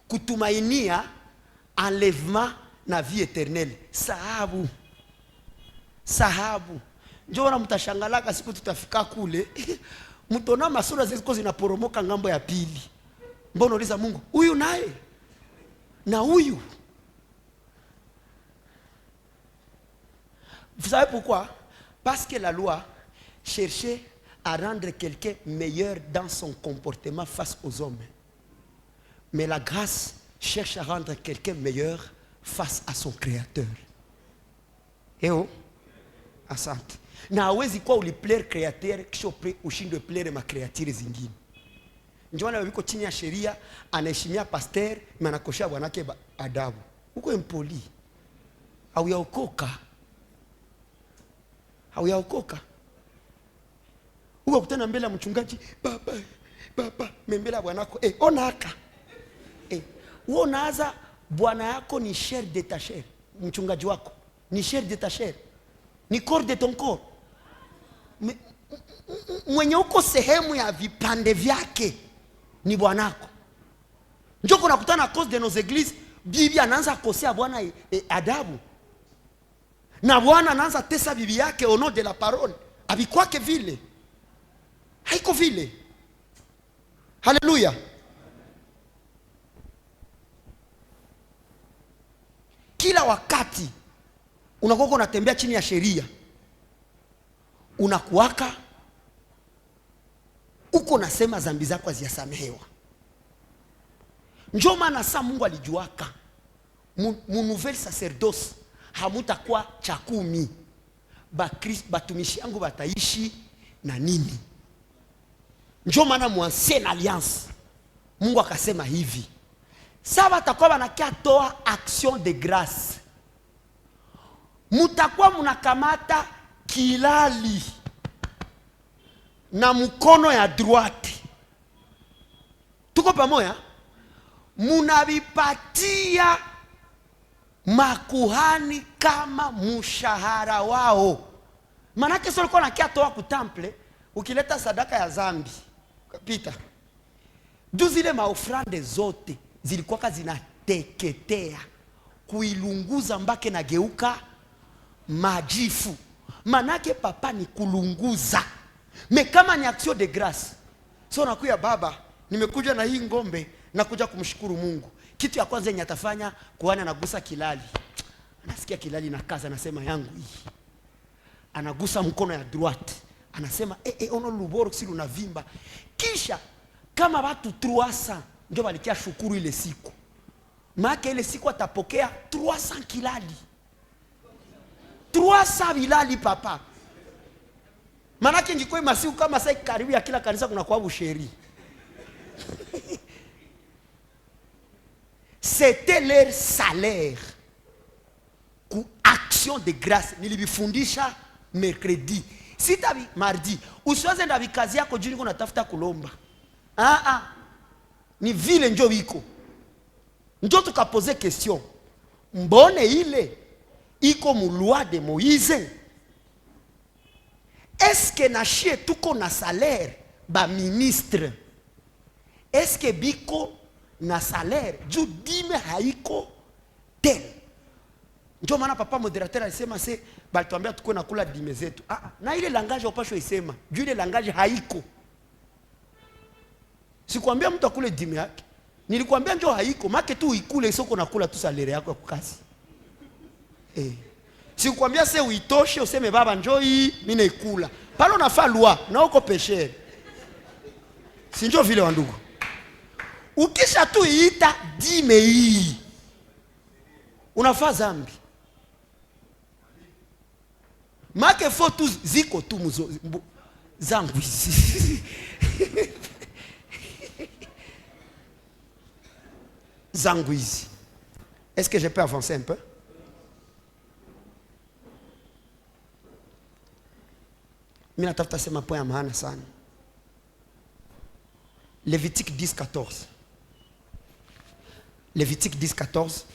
Kutumainia enlèvement na vie éternelle. Sahabu. Sahabu. Njoo na mtashangalaka siku tutafika kule. Mtona masura ziko zinaporomoka ngambo ya pili. Mbona uliza Mungu, huyu naye na huyu? Vous savez pourquoi? Parce que la loi cherchait à rendre quelqu'un meilleur dans son comportement face aux hommes. Mais la grâce cherche à rendre quelqu'un meilleur face à son créateur. Eh oh, asante. Na hawezi kuwa uliplaire créateur kisha ushindwe plaire ma créature zingine. Ndio wale wiko chini ya sheria, anaheshimia pasteur, anakosha bwanake adabu. Uko impoli. Hauyaokoka. Hauyaokoka. Uko kutana mbele ya mchungaji, baba, mbele ya bwanako, ona haka. Uo naaza bwana yako ni chair de ta chair. Mchungaji wako ni chair de ta chair. Ni corps de ton corps. Mwenye uko sehemu ya vipande vyake ni bwanako. Njoo kuna kutana cause de nos églises, bibi anaanza kosea bwana adabu. Na bwana anaanza tesa bibi yake au nom de la parole. Abikwake vile. Haiko vile. Haleluya. Kila wakati unakuwa unatembea chini ya sheria, unakuwaka uko nasema dhambi zako hazisamehewa. Njoo maana saa Mungu alijuaka mu nouvelle sacerdoce hamutakuwa cha 10. Batumishi yangu bataishi na nini? Njoo maana mu ancienne alliance Mungu akasema hivi, sasa watakuwa wanakia toa action de grâce. Mutakuwa munakamata kilali na mkono ya droite. Tuko pamoja? Munavipatia makuhani kama mshahara wao. Manake sio ulikuwa nakia toa kutample, ukileta sadaka ya zambi. Pita. Juu zile maofrande zote zilikuwa zinateketea, kuilunguza mpaka na geuka majifu. Manake papa ni kulunguza. Me kama ni action de grâce. So nakuya baba, nimekuja na hii ngombe, nakuja kumshukuru Mungu. Kitu ya kwanza yenye atafanya, kuhani anagusa kilali. Anasikia kilali na kaza, anasema yangu hii. Anagusa mkono ya droite. Anasema ono luboro si lunavimba. Kisha kama watu 300 ndio walikia shukuru ile siku. Maana ile siku atapokea 300 kilali. 300 bilali papa. Maana ingekuwa masiku kama sasa karibu ya kila kanisa kuna kwa busheri. C'était leur salaire. Ku action de grâce nilibifundisha mercredi. Sitabi mardi. Usiwaze ndabi kazi yako juu niko natafuta kulomba. Ni vile njo wiko. Njo tukapoze question. Mbone ile iko mu loi de Moïse? Est-ce que na chie tuko na salaire ba ministre? Est-ce que biko na salaire juu dime haiko tel? Ndio maana papa moderateur alisema balituambia tuko na kula dime zetu. Na ile langage upasho isema juu ile langage haiko. Sikwambia mtu akule dime yake, nilikwambia njoo haiko make tu ikule isoko na kula tu salaire yako ya kukazi. Sikwambia uitoshe useme baba njoo hii mimi naikula. Pale unafaa loi na uko pécheur. Si njoo vile wandugu. Ukisha tu iita dime hii, unafaa zambi. Make fotu ziko tu muzo zangu hizi. Zangu hizi. Est-ce que je peux avancer un peu? Mimi natafuta sema point ya maana sana. Lévitique 10:14. Lévitique 10:14.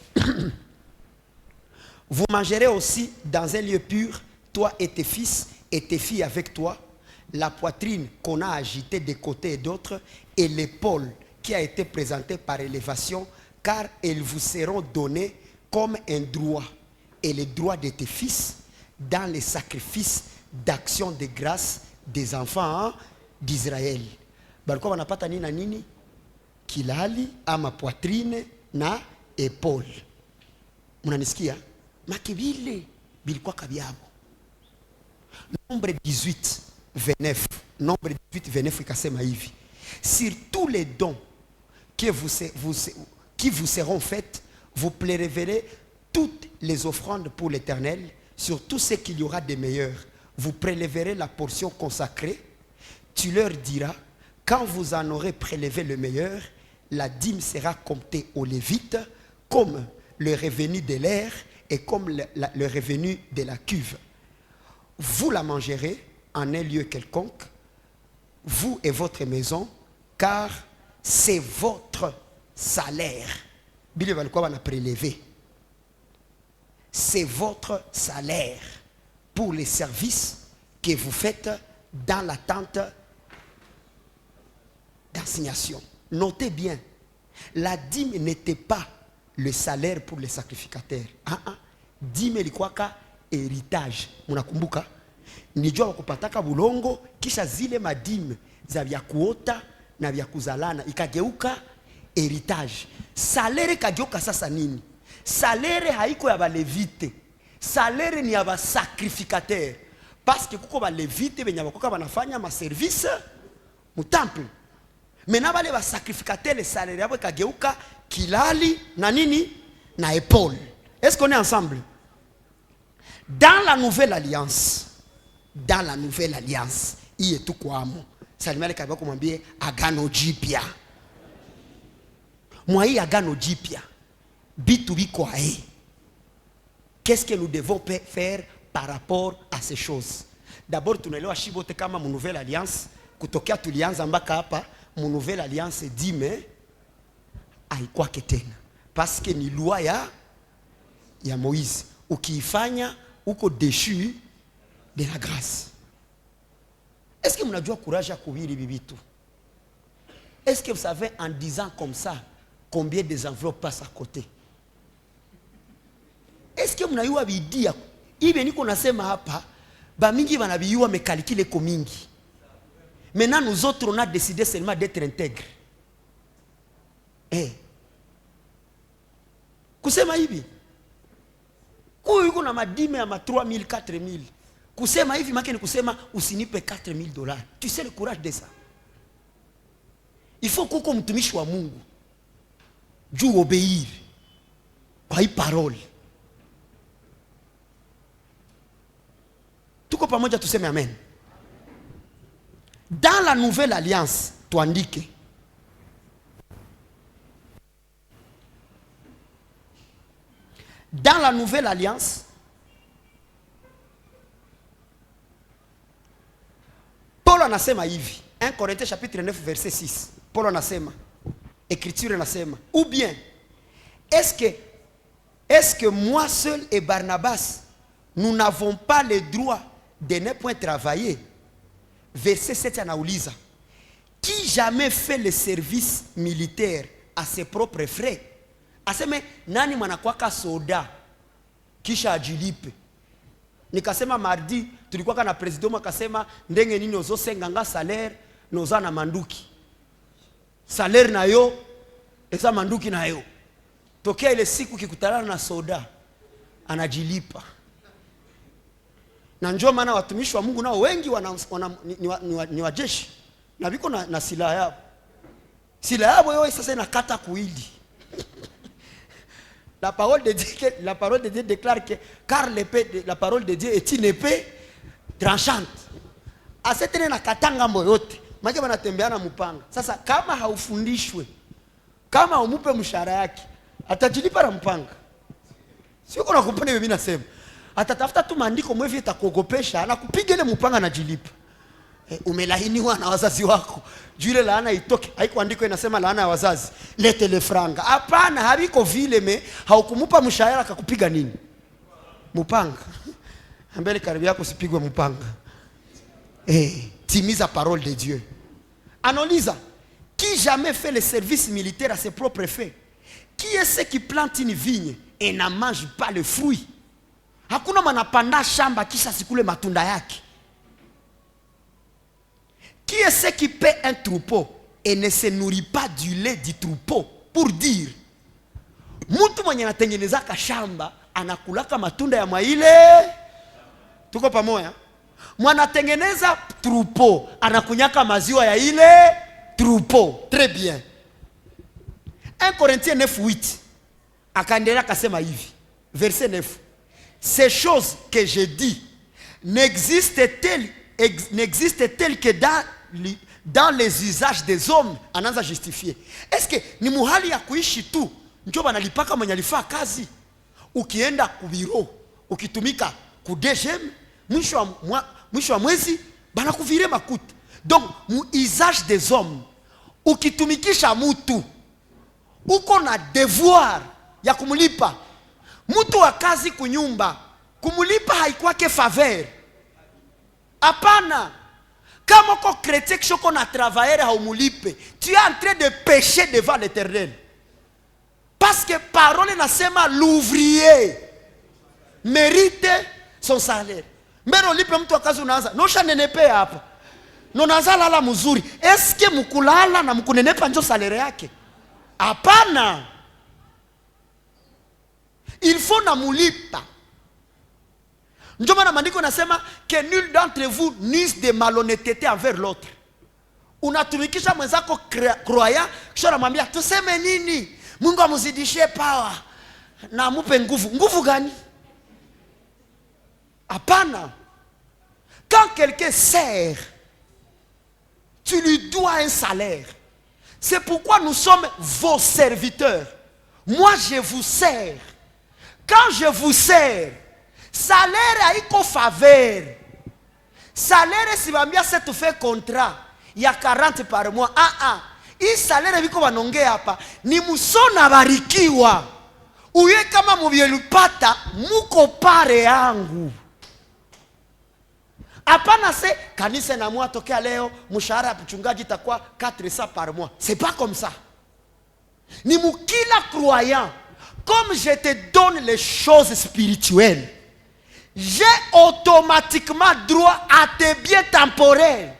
Vous mangerez aussi dans un lieu pur, toi et tes fils et tes filles avec toi, la poitrine qu'on a agitée de côté et d'autre, et l'épaule qui a été présentée par élévation, car elles vous seront données comme un droit, et les droits de tes fils dans les sacrifices d'action de grâce des enfants d'Israël. Balikuwa wanapata nini na nini? Kilali ama poitrine na épaule. Munanisikia? Makibile bilikuwa kabiabo. Nombre 18 29. Nombre 18 29 ikasema hivi. Sur tous les dons qui vous seront faites, vous prélèverez toutes les offrandes pour l'Éternel, sur tout ce qu'il y aura de meilleur. Vous prélèverez la portion consacrée. Tu leur diras, quand vous en aurez prélevé le meilleur, la dîme sera comptée aux Lévites comme le revenu de l'air et comme le revenu de la cuve. Vous la mangerez en un lieu quelconque, vous et votre maison, car c'est votre salaire. Bile balikuwa wana prélevé. C'est votre salaire pour les services que vous faites dans la tente d'assignation. Notez bien, la dîme n'était pas le salaire pour les sacrificateurs. Dîme ilikuwa ka héritage. Munakumbuka? Nijua wakupataka bulongo, kisha zile madime za vya kuota na vya kuzalana ikageuka héritage. Salaire kageuka sasa nini? Salaire haiko ya balevite. Salaire ni ya basacrificateur. Parce que kuko balevite benya bakoka banafanya ma service mu temple. Mena bale basacrificateur le salaire yabo kageuka kilali na nini na épaule. Est-ce qu'on est ensemble? Dans la nouvelle alliance, il est tout quoi amo. Salimale kabako mwambie agano jipya. Moi hii agano jipya. Bitu biko ae. Qu'est-ce que nous devons faire par rapport à ces choses? D'abord tunaelewa shibote kama mu nouvelle alliance kutokea tulianza mpaka hapa mu nouvelle alliance dime haikwake tena. Parce que ni loi ya Moïse. Ukiifanya uko déchu de la grâce. Est-ce que vous avez courage à courir les bibitou? Est-ce que vous savez en disant comme ça combien des enveloppes passent à côté? Est-ce que vous avez eu dire hivi niko nasema hapa ba mingi banabiyua me calculer ko mingi. Maintenant nous autres on a décidé seulement d'être intègres. Kusema hivi kuyu yuko na madime ya ma 3000 4000. Kusema hivi make ni kusema usinipe $4000. Tu sais le courage de ça? Il faut kuko mtumishi wa Mungu juu obéir kwa hii parole. Tuko pamoja tuseme amen. Dans la nouvelle alliance, tuandike. Dans la nouvelle alliance, Paul anasema hivi, 1 Corinthiens chapitre 9 verset 6. Paul anasema, écriture anasema, ou bien, est-ce que moi seul et Barnabas, nous n'avons pas le droit de ne point travailler? Verset 7 anauliza, qui jamais fait le service militaire à ses propres frais? Aseme nani mwanakuwaka soda kisha ajilipe? Nikasema mardi tulikuwa na president akasema ndenge nini ozosenganga salaire noza na manduki. Salaire nayo esa manduki nayo. Tokea ile siku kikutana na soda anajilipa. Na njoo maana watumishi wa Mungu nao wengi ni wajeshi na biko na silaha yao. Silaha yao yote sasa inakata kuili. La parole de Dieu déclare que car l'épée, la parole de Dieu est une épée tranchante. Asetene na katanga moyote. Maana wanatembea na mpanga. Sasa kama haufundishwe, kama umupe mshahara yake, atajilipa na mpanga. Sio kuna kupenda mimi nasema. Atatafuta tu maandiko mwevi itakogopesha, anakupiga ile mpanga na jilipa. Umelahiniwa na wazazi wako. Jule laana itoke. Haiko andiko inasema laana ya wazazi. Lete le franga. Hapana, habiko vile me haukumupa mshahara akakupiga nini? Mpanga. Ambele karibu yako sipigwe mpanga. Timiza parole de Dieu. Analyse. Qui jamais fait le service militaire à ses propres faits? Qui est ce qui plante une vigne et n'en mange pas le fruit? Hakuna manapanda shamba kisha sikule matunda yake. Qui est ce qui paie un troupeau et ne se nourrit pas du lait du troupeau? Pour dire, mtu mwenye anatengenezaka shamba anakulaka matunda ya maile. Tuko pamoja? Mwanatengeneza troupeau anakunyaka maziwa ya ile troupeau. Très bien. 1 Corinthiens 9:8 akaendelea akasema hivi, verset 9. Ces choses que je dis n'existent-elles que dans les usages des hommes? Anaanza justifier. Est-ce que ni muhali ya kuishi tu ndio banalipaka mwenye alifaa kazi? Ukienda kubiro, ukitumika ku DGM, mwisho wa mwezi banakuvire makuta. Donc mu usage des hommes, ukitumikisha mtu uko na devoir ya kumulipa. Mtu wa kazi kunyumba kumulipa haikwake faveur. Apana. Kama uko chrétien kishoko na travailler haumulipe, tu es en train de pécher devant l'Éternel. Parce que parole nasema l'ouvrier mérite son salaire. Mbero lipe mtu wa kazi unaanza nosha nenepe hapa. Nonaanza lala mzuri. Eske mkulala na mkunenepa ndio salaire yake? Apana. Il faut namulipa. Ndio maana maandiko nasema que nul d'entre vous n'use de malhonnêteté envers l'autre. Unatumikisha mwenzako croyant kisha unamwambia tuseme nini? Mungu amzidishie power na amupe nguvu. Nguvu gani? Hapana. Quand quelqu'un sert, tu lui dois un salaire. C'est pourquoi nous sommes vos serviteurs. Moi je vous sers. Quand je vous sers, salaire haiko faveur. Salaire si bambia c'est tu fais contrat, il y a 40 par mois. Hii salaire biko banongea hapa ni musona barikiwa. Uye kama mubielupata muko pare yangu. Hapana se kanisa na mwa tokea leo mshahara ya mchungaji itakuwa 400 par mois. C'est pas comme ça. Ni mukila croyant, comme je te donne les choses spirituelles, j'ai automatiquement droit à tes biens temporaires.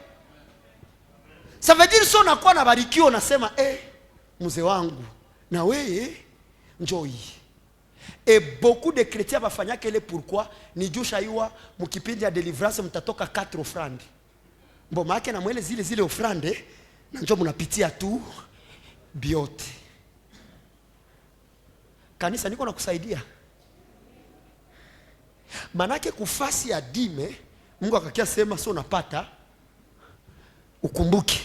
Ça veut dire si unakuwa na barikio unasema mzee wangu na wewe njoi. Et beaucoup de chrétiens bafanya kele pourquoi ni jusha iwa mukipindi ya deliverance mtatoka 4 offrandes. Mbona yake na mwele zile offrandes na njoo mnapitia tu biote. Kanisa niko nakusaidia. Manake kufasi ya dime Mungu akakia sema sio unapata ukumbuke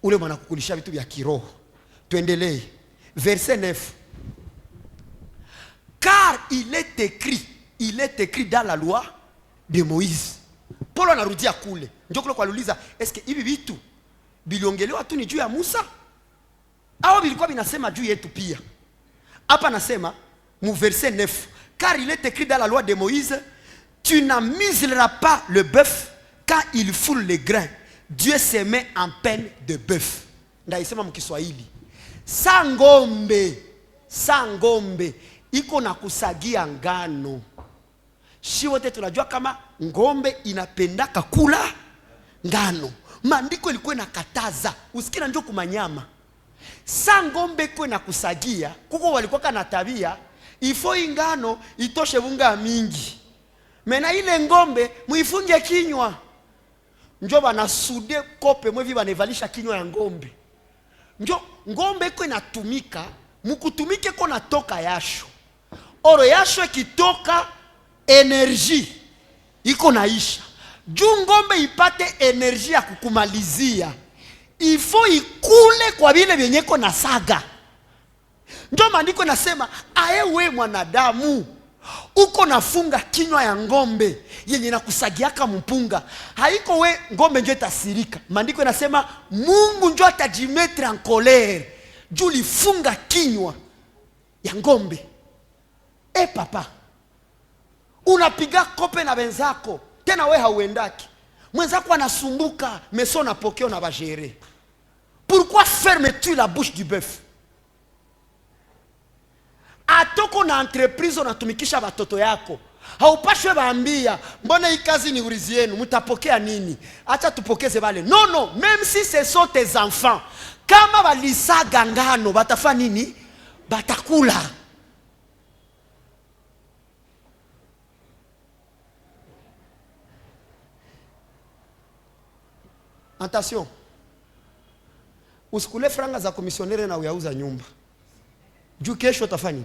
ule mwana kukulisha vitu vya kiroho. Tuendelee. Verset 9. Car il est écrit dans la loi de Moïse. Paulo anarudia kule. Njoo kule kwa luliza, est-ce que hivi vitu biliongelewa tu ni juu ya Musa? Au bilikuwa binasema juu yetu pia? Hapa nasema mu verset 9. Car il est écrit dans la loi de Moïse, tu n'amuseras pas le bœuf quand il foule les grains. Dieu se met en peine de bœuf. Ndaisema mkiswahili. Sangombe iko na kusagia ngano. Shi wote tunajua kama ngombe inapendaka kula ngano. Maandiko ilikuwa inakataza usikina njoo kumanyama. Ngombe iko na kusagia kuko walikuwa kana tabia ifo ingano itoshe bunga mingi. Mena ile ngombe muifunge kinywa. Njoo bana sude kope mwevi banevalisha kinywa ya ngombe. Njoo ngombe iko inatumika mukutumike ko natoka yasho. Oro yasho kitoka energy iko naisha. Juu ngombe ipate energy ya kukumalizia, ifo ikule kwa vile vyenyeko na saga. Ndio maandiko nasema aewe mwanadamu uko nafunga kinywa ya ngombe yenye nakusagiaka mpunga. Haiko we ngombe njo itasirika. Maandiko nasema Mungu njo atajimetre en colère juu lifunga kinywa ya ngombe. Papa, unapiga kope na wenzako, tena we hauendaki. Mwenzako anasumbuka, meso na pokeo na bajere. Pourquoi fermes-tu la bouche du bœuf? Atoko na entreprise unatumikisha watoto yako, haupashwe baambia mbona hii kazi ni urizi yenu, mtapokea nini? Acha tupokeze wale. Non, même si ce sont tes enfants, kama walisaga ngano batafa nini? Batakula. Attention. Usikule franga za komisionere na uyauza nyumba. Juu kesho utafanya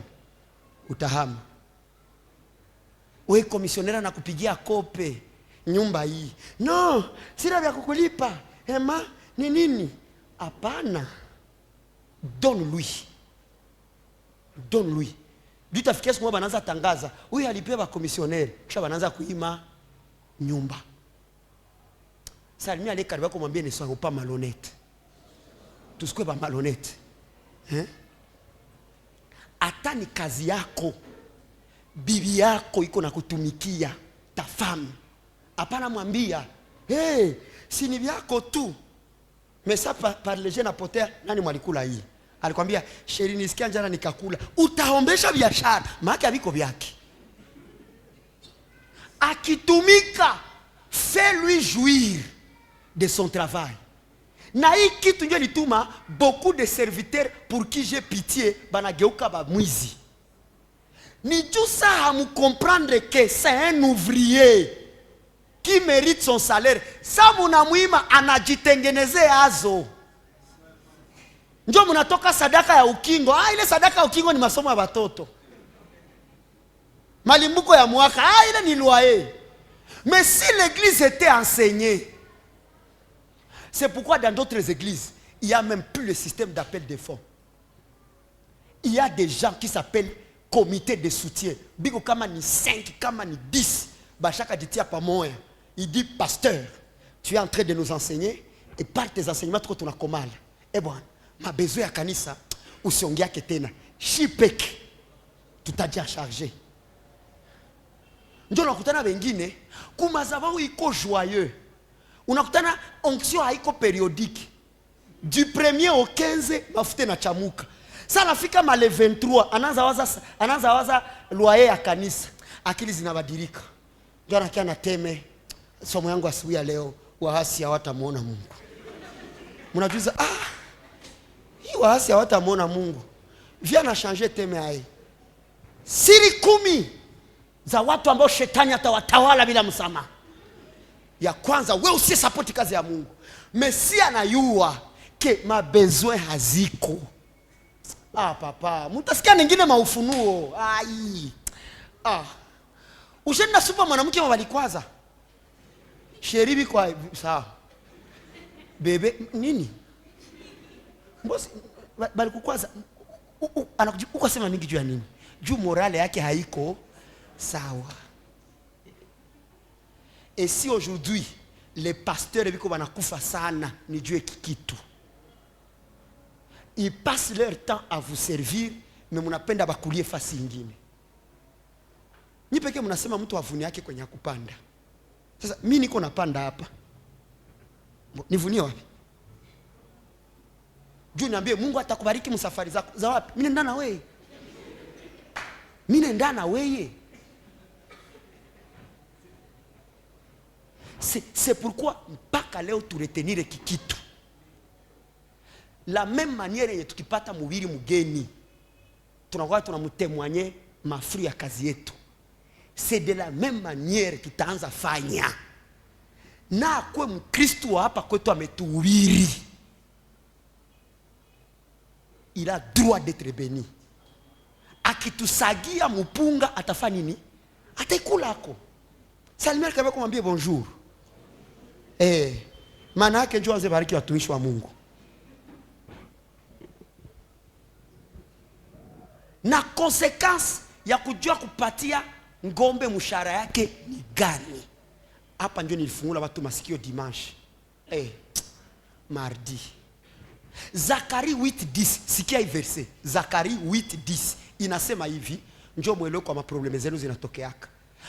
utahama. Wewe komisionera na kupigia kope nyumba hii. No, sina vya kukulipa. Ema, ni nini? Hapana. Donne-lui. Donne-lui. Ndio tafikia siku banaanza tangaza, huyu alipewa komisionere, kisha banaanza kuima nyumba. Salimia ale karibu kumwambia ne sois pas malhonnête. Tusikwe ba malhonnête. Hata ni kazi yako, bibi yako iko na kutumikia, ta femme. Hapana mwambia, si ni vyako tu. Mais ça par les jeunes apotea, nani mwalikula hii? Alikwambia, "Sheri nisikia njana nikakula." Utaombesha biashara, maana viko vyake. Akitumika, fais-lui jouir de son travail. Na hii kitu ndio lituma beaucoup de serviteurs pour qui j'ai pitié banageuka ba mwizi. Ni jusa hamu comprendre que c'est un ouvrier qui mérite son salaire. Sa munamuima anajitengeneze azo. Ndio mnatoka sadaka ya ukingo. Ile sadaka ya ukingo ni masomo ya watoto. Malimbuko ya mwaka. Ile ni loyer. Mais si l'église était enseignée, c'est pourquoi dans d'autres églises, il n'y a même plus le système d'appel des fonds. Il y a des gens qui s'appellent comité de soutien. Bigo kama ni 5, kama ni 10. Bachaka ditia pa moya. Il dit, pasteur, tu es en train de nous enseigner et par tes enseignements, tu as komala. Eh bon, ma besoin ya kanisa, usiongia ketena. Shipek, tout a déjà chargé. Ndio unakutana wengine kumazabau iko joyeux. Unakutana onction haiko périodique. Du 1er au 15 mafuta na chamuka. Sasa nafika male 23 anaanza waza loyer ya kanisa. Akili zinabadilika. Ndio anakia na teme. Somo yangu asubuhi ya leo, waasi hawatamuona Mungu. Mnajuza hii waasi hawatamuona Mungu. Via na changer teme hai. Siri 10 za watu ambao shetani atawatawala bila msamaha. Ya kwanza, wewe usisupport kazi ya Mungu. Mesia na yua ke mabesoin haziko. Papa, mtasikia nyingine maufunuo. Ushenda super mwanamke walikwaza. Sheribi kwa sawa. Bebe nini? Mbosi bali kukwaza. Anakuja sema mingi juu ya nini? Juu morale yake haiko sawa. Et si aujourd'hui les pasteurs biko banakufa sana ni juu kikitu. Ils passent leur temps à vous servir mais mnapenda bakulie fasi nyingine. Ni pekee mnasema mtu avuni yake kwenye kupanda. Sasa mimi niko napanda hapa. Nivunie wapi? Juu niambie Mungu atakubariki msafari zako. Za wapi? Mimi nenda na wewe. Mimi nenda na wewe. C'est pourquoi mpaka leo tu retenir kikitu. La même manière yetu tukipata mhubiri mgeni tunakuwa tunamtemwanye mafuri ya kazi yetu. C'est de la même manière tutaanza fanya. Na kwa Mkristo hapa kwetu ametuhubiri. Il a droit d'être béni. Akitusagia mpunga atafanya nini? Ataikula ako. Salimia kama kumwambia bonjour. Maana yake njoo anze bariki watumishi wa Mungu. Na consequence ya kujua kupatia ngombe mshahara yake ni gani? Hapa ndio nilifungula watu masikio dimanche. Mardi. Zakari 8:10, sikia hii verse. Zakari 8:10 inasema hivi, njoo muelewe kwa maprobleme zenu zinatokeaka.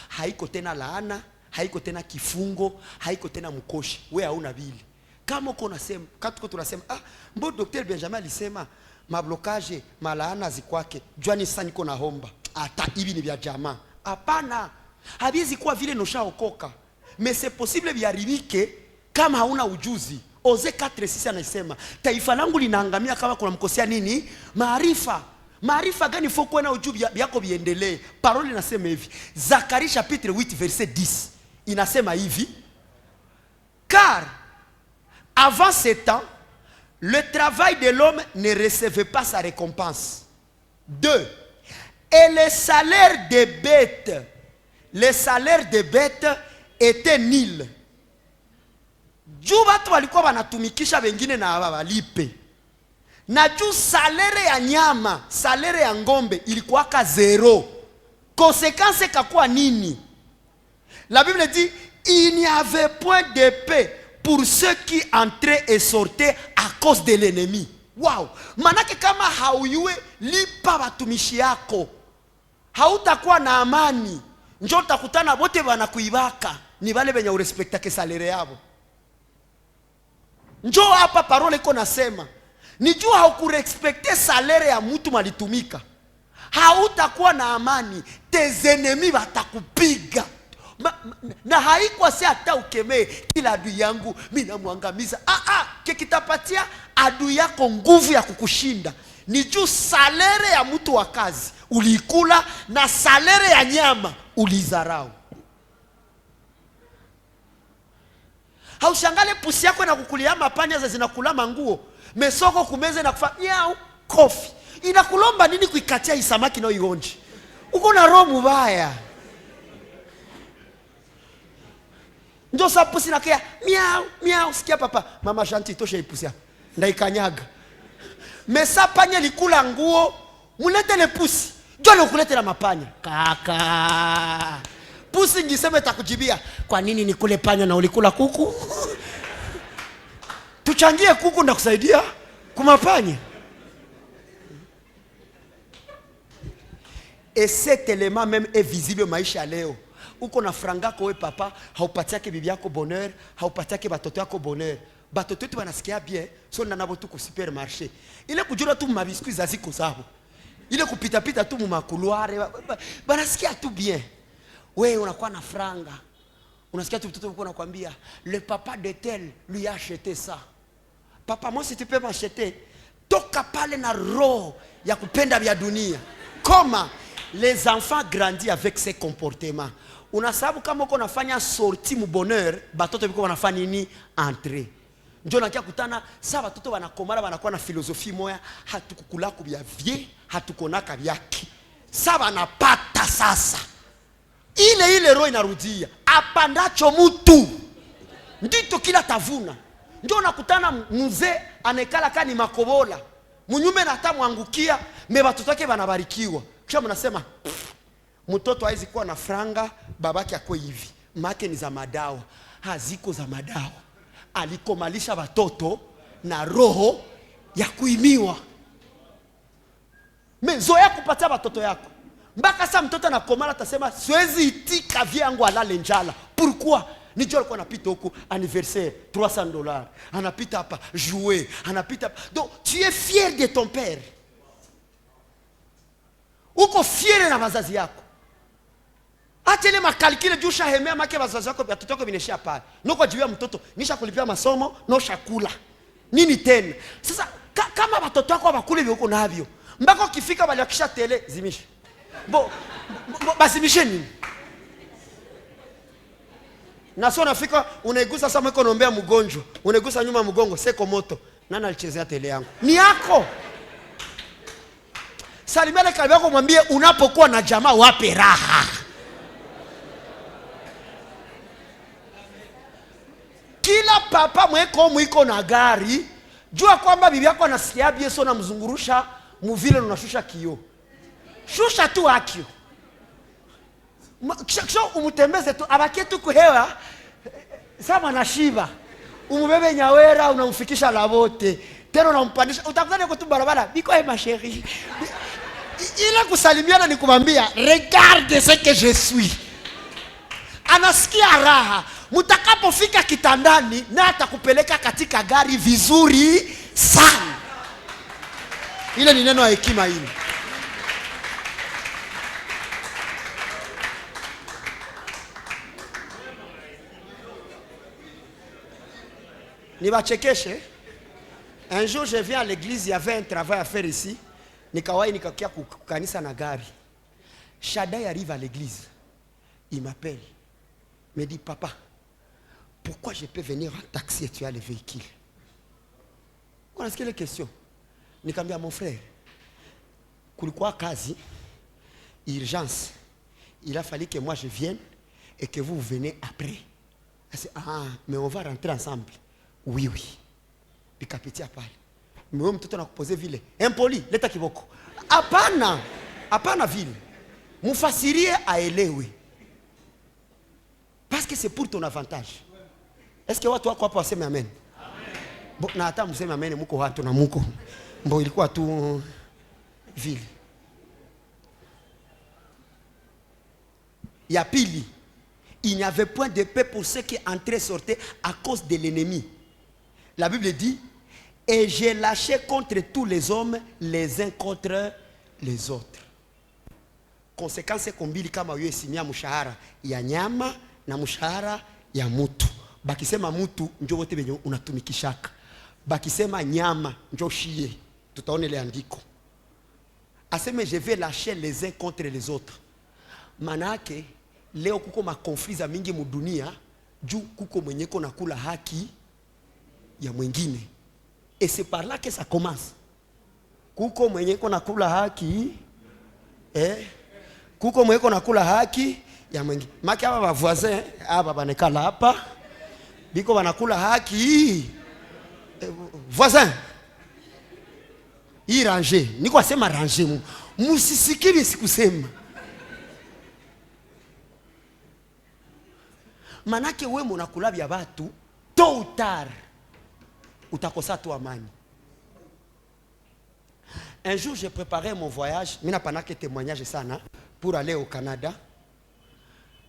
Haiko tena laana, haiko tena kifungo, haiko tena mkoshi. Wewe hauna bili. Kama uko unasema, katuko tunasema, mbo Dr. Benjamin alisema mablokage, malaana zikwake. Jwani sasa niko naomba. Ata hivi ni vya jamaa. Hapana. Habizi kuwa vile noshaokoka. Mais c'est possible viharibike kama hauna ujuzi. Oze 4:6 anasema, taifa langu linaangamia kama kuna mkosea nini? Maarifa. Maarifa gani faut kuwa na ujuzi yako biendelee. Parole inasema hivi. Zakari chapitre 8 verset 10. Inasema hivi. Car avant ce temps, le travail de l'homme ne recevait pas sa récompense. 2. Et le salaire des bêtes était nil. Juu watu walikuwa wanatumikisha wengine na hawalipe. Na juu salaire ya nyama, salaire ya ngombe ilikuwaka 0. Conséquence kakuwa nini? La Bible dit, il n'y avait point de paix pour ceux qui entraient et sortaient à cause de l'ennemi. Wow! Manake kama hauyue lipa watumishi yako, hautakuwa na amani. Njoo utakutana wote wanakuibaka, ni wale wenye urespekta ke salaire yao. Njoo hapa parole iko nasema, nijua haukurespekte salaire ya mtu malitumika, hautakuwa na amani, tes ennemis watakupiga. Na haikuwa si hata ukemee kila adui yangu mimi namwangamiza. Kikitapatia adui yako nguvu ya kukushinda ni juu salaire ya mtu wa kazi ulikula na salaire ya nyama ulizarau. Haushangale pusi yako na kukulia mapanya za zinakula manguo, mesoko kumeze na kufa nyau kofi. Inakulomba nini kuikatia isamaki na ionje? Uko na roho mbaya. Ndio sa pusi na kia miau miau, sikia papa mama Janti tosha ipusia ndaikanyaga. Mesa panya likula nguo, mulete le pusi. Ndio lokulete la mapanya. Kaka. Pusi ngiseme takujibia, kwa nini nikule panya na ulikula kuku? Tuchangie kuku na kusaidia kumapanya. Et cet élément même est visible maisha leo. uko na franga kwa papa, haupatiake bibi yako bonheur, haupatiake batoto yako bonheur. Batoto wetu wanasikia bien, so nabo tu ku supermarché. Ile kujura tu mabiskuit za ziko zabo. Ile kupita pita tu mu makuluare, banasikia tu bien. Wewe unakuwa na franga. Unasikia tu mtoto uko anakuambia, le papa de tel lui a acheté ça. Papa, moi si tu peux m'acheter, toka pale na roho ya kupenda vya dunia. Comment les enfants grandissent avec ces comportements. Unasababu kama uko nafanya sortie mu bonheur, batoto biko wanafanya nini? Entrer. Ndio nakia kutana sasa watoto wanakomara wanakuwa na filosofia moya, hatukukula kubya vie, hatukonaka vyaki. Sasa wanapata sasa. Ile roho inarudia. Apandacho mtu ndito kila tavuna. Ndio nakutana mzee anekala kani makobola. Munyume na tamwangukia, me watoto wake wanabarikiwa. Kisha mnasema mtoto haizi kuwa na franga, babake akwe hivi. Make ni za madawa. Haziko za madawa. Alikomalisha watoto na roho ya kuimiwa. Mezoea kupatia watoto yako. Mpaka sasa mtoto anakomala atasema siwezi itika vyangu alale njala. Pourquoi? Nijua alikuwa anapita huku anniversaire $300. Anapita hapa jouer, anapita. Donc tu es fier de ton père. Uko fier na wazazi yako. Acha ile makalkile juu shahemea make wazazi wako watoto wako bineshia pale. Noko jiwia mtoto nisha kulipia masomo no shakula. Nini tena? Sasa kama watoto wako wakule vyoko navyo. Mpaka ukifika wale wakisha tele zimisha. Basi misheni. Na sio nafika unaigusa sama iko naombea mgonjwa, unaigusa nyuma mgongo seko moto. Nani alichezea tele yangu? Ni yako. Salimia ile kabi yako mwambie unapokuwa na jamaa wape raha. Kila papa mwiko na gari, jua kwamba bibi yako anasikia bieso na mzungurusha muvile unashusha kio. Shusha tu akio. Kisha umutembeze tu abakie tu kuhewa sama na shiba. Umubebe nyawera unamfikisha labote. Tena unampandisha utakutana kwa tu barabara. Biko ma chérie. Ile kusalimiana ni kumwambia regarde ce que je suis. Anasikia raha. Mtakapofika kitandani na atakupeleka katika gari vizuri sana. Ile ni neno la hekima hili. Nibachekeshe. Un jour je viens à l'église, il y avait un travail à faire ici. Nikawai nikakia kukanisa na gari. Shadai arrive à l'église. Il m'appelle. Me dit papa, pourquoi je peux venir en taxi et tu as le véhicule? On a ce qu'il y a question. Nikambia mon frère. Kulikuwa kazi, urgence. Il a fallu que moi je vienne et que vous venez après. Mais on va rentrer ensemble. Oui. Pikapitia pale. Mwe mtoto nakupoze vile. Impoli, leta kiboko. Hapana vile. Mufasirie aelewe. Parce que c'est pour ton avantage. Est-ce que watu wako hapo waseme amen? Amen. Na hata mseme amen muko watu na muko. Mbo ilikuwa tu vile. Ya pili. Il n'y avait point de paix pour ceux qui entraient et sortaient à cause de l'ennemi. La Bible dit, et j'ai lâché contre tous les hommes, les uns contre les autres. Conséquence kombili kama wewe simia mshahara ya nyama na mshahara ya mutu. Bakisema mutu njoo wote benye unatumikishaka. Bakisema nyama njoo shie. Tutaona ile andiko. Aseme je vais lâcher les uns contre les autres. Manake leo kuko makonflikt za mingi mu dunia juu kuko mwenyeko na kula haki ya mwingine. Et c'est par là que ça commence. Kuko mwenyeko na kula haki kuko mwenyeko na kula haki ya mwingine. Maki hapa voisin hapa banekala hapa biko banakula haki voisin. Hii ranger, niko sema ranger musisikiri sikusema. Manake wewe unakula vya watu tôt ou tard utakosa tu amani. Un jour j'ai préparé mon voyage, mina panake témoignage sana pour aller au Canada.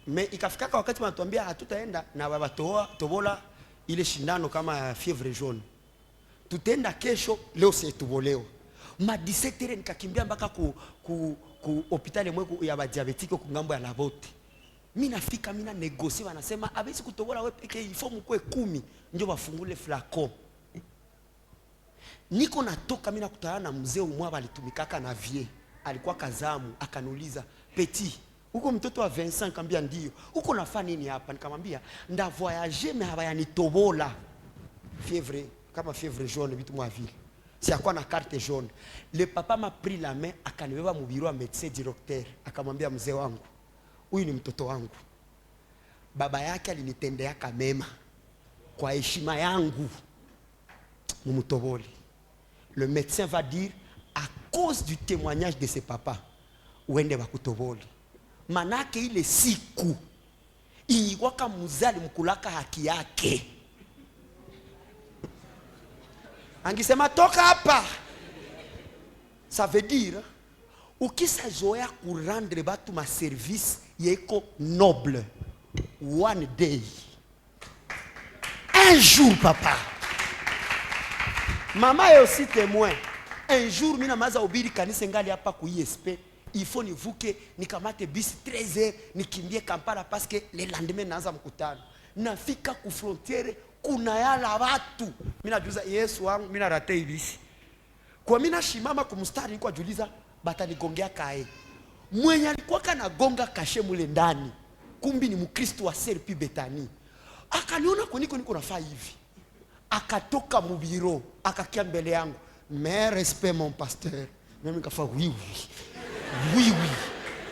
Mais ikafika wakati wanatuambia hatutaenda na baba tobola ile shindano kama fièvre jaune. Tutaenda kesho, leo si tuboleo. Ma 17h nikakimbia mpaka ku hospitali mweku ya diabetike ku ngambo ya Labote. Mimi nafika mimi na negosie wanasema abesi kutobola wewe peke ifo mkwe 10 ndio bafungule flacon. Niko natoka mimi nakutana na mzee umwa alitumikaka na vie. Alikuwa kazamu akaniuliza, "Petit, uko mtoto wa Vincent?" Kambia ndio. "Uko nafanya nini hapa?" Nikamwambia, "Nda voyager mais habayanitobola." Fièvre, kama fièvre jaune bitu mwa ville. Si akwa na carte jaune. Le papa m'a pris la main akanibeba mu bureau ya médecin directeur. Akamwambia, "Mzee wangu, huyu ni mtoto wangu. Baba yake alinitendea mema. Kwa heshima yangu mumutobole." Le médecin va dire, à cause du témoignage de ses papas, uende bakutobole. Manake ile siku iwaka muzali mkulaka haki yake. Angisema toka hapa. Ça veut dire ukisa zoea kurendre batu ma service yeko noble. One day. Un jour papa. Maman est aussi témoin. Un jour mina maza obiri kanisa ngali hapa ku ISP. Il faut nivuke nikamate bus 13h nikimbie Kampala parce que le lendemain naanza mkutano. Nafika ku frontiere kuna yala watu. Mina juza Yesu wangu mina rate ibisi. Kwa mina shimama kumstari niko ajuliza batanigongea kae. Mwenye alikuwa kana gonga kashe mule ndani. Kumbi ni Mkristo wa Serpi Betani. Akaniona kuniko niko nafaa hivi. Akatoka mubiro, akakia mbele yangu. "Mais respect mon pasteur." Mimi nikafa oui oui. Oui oui.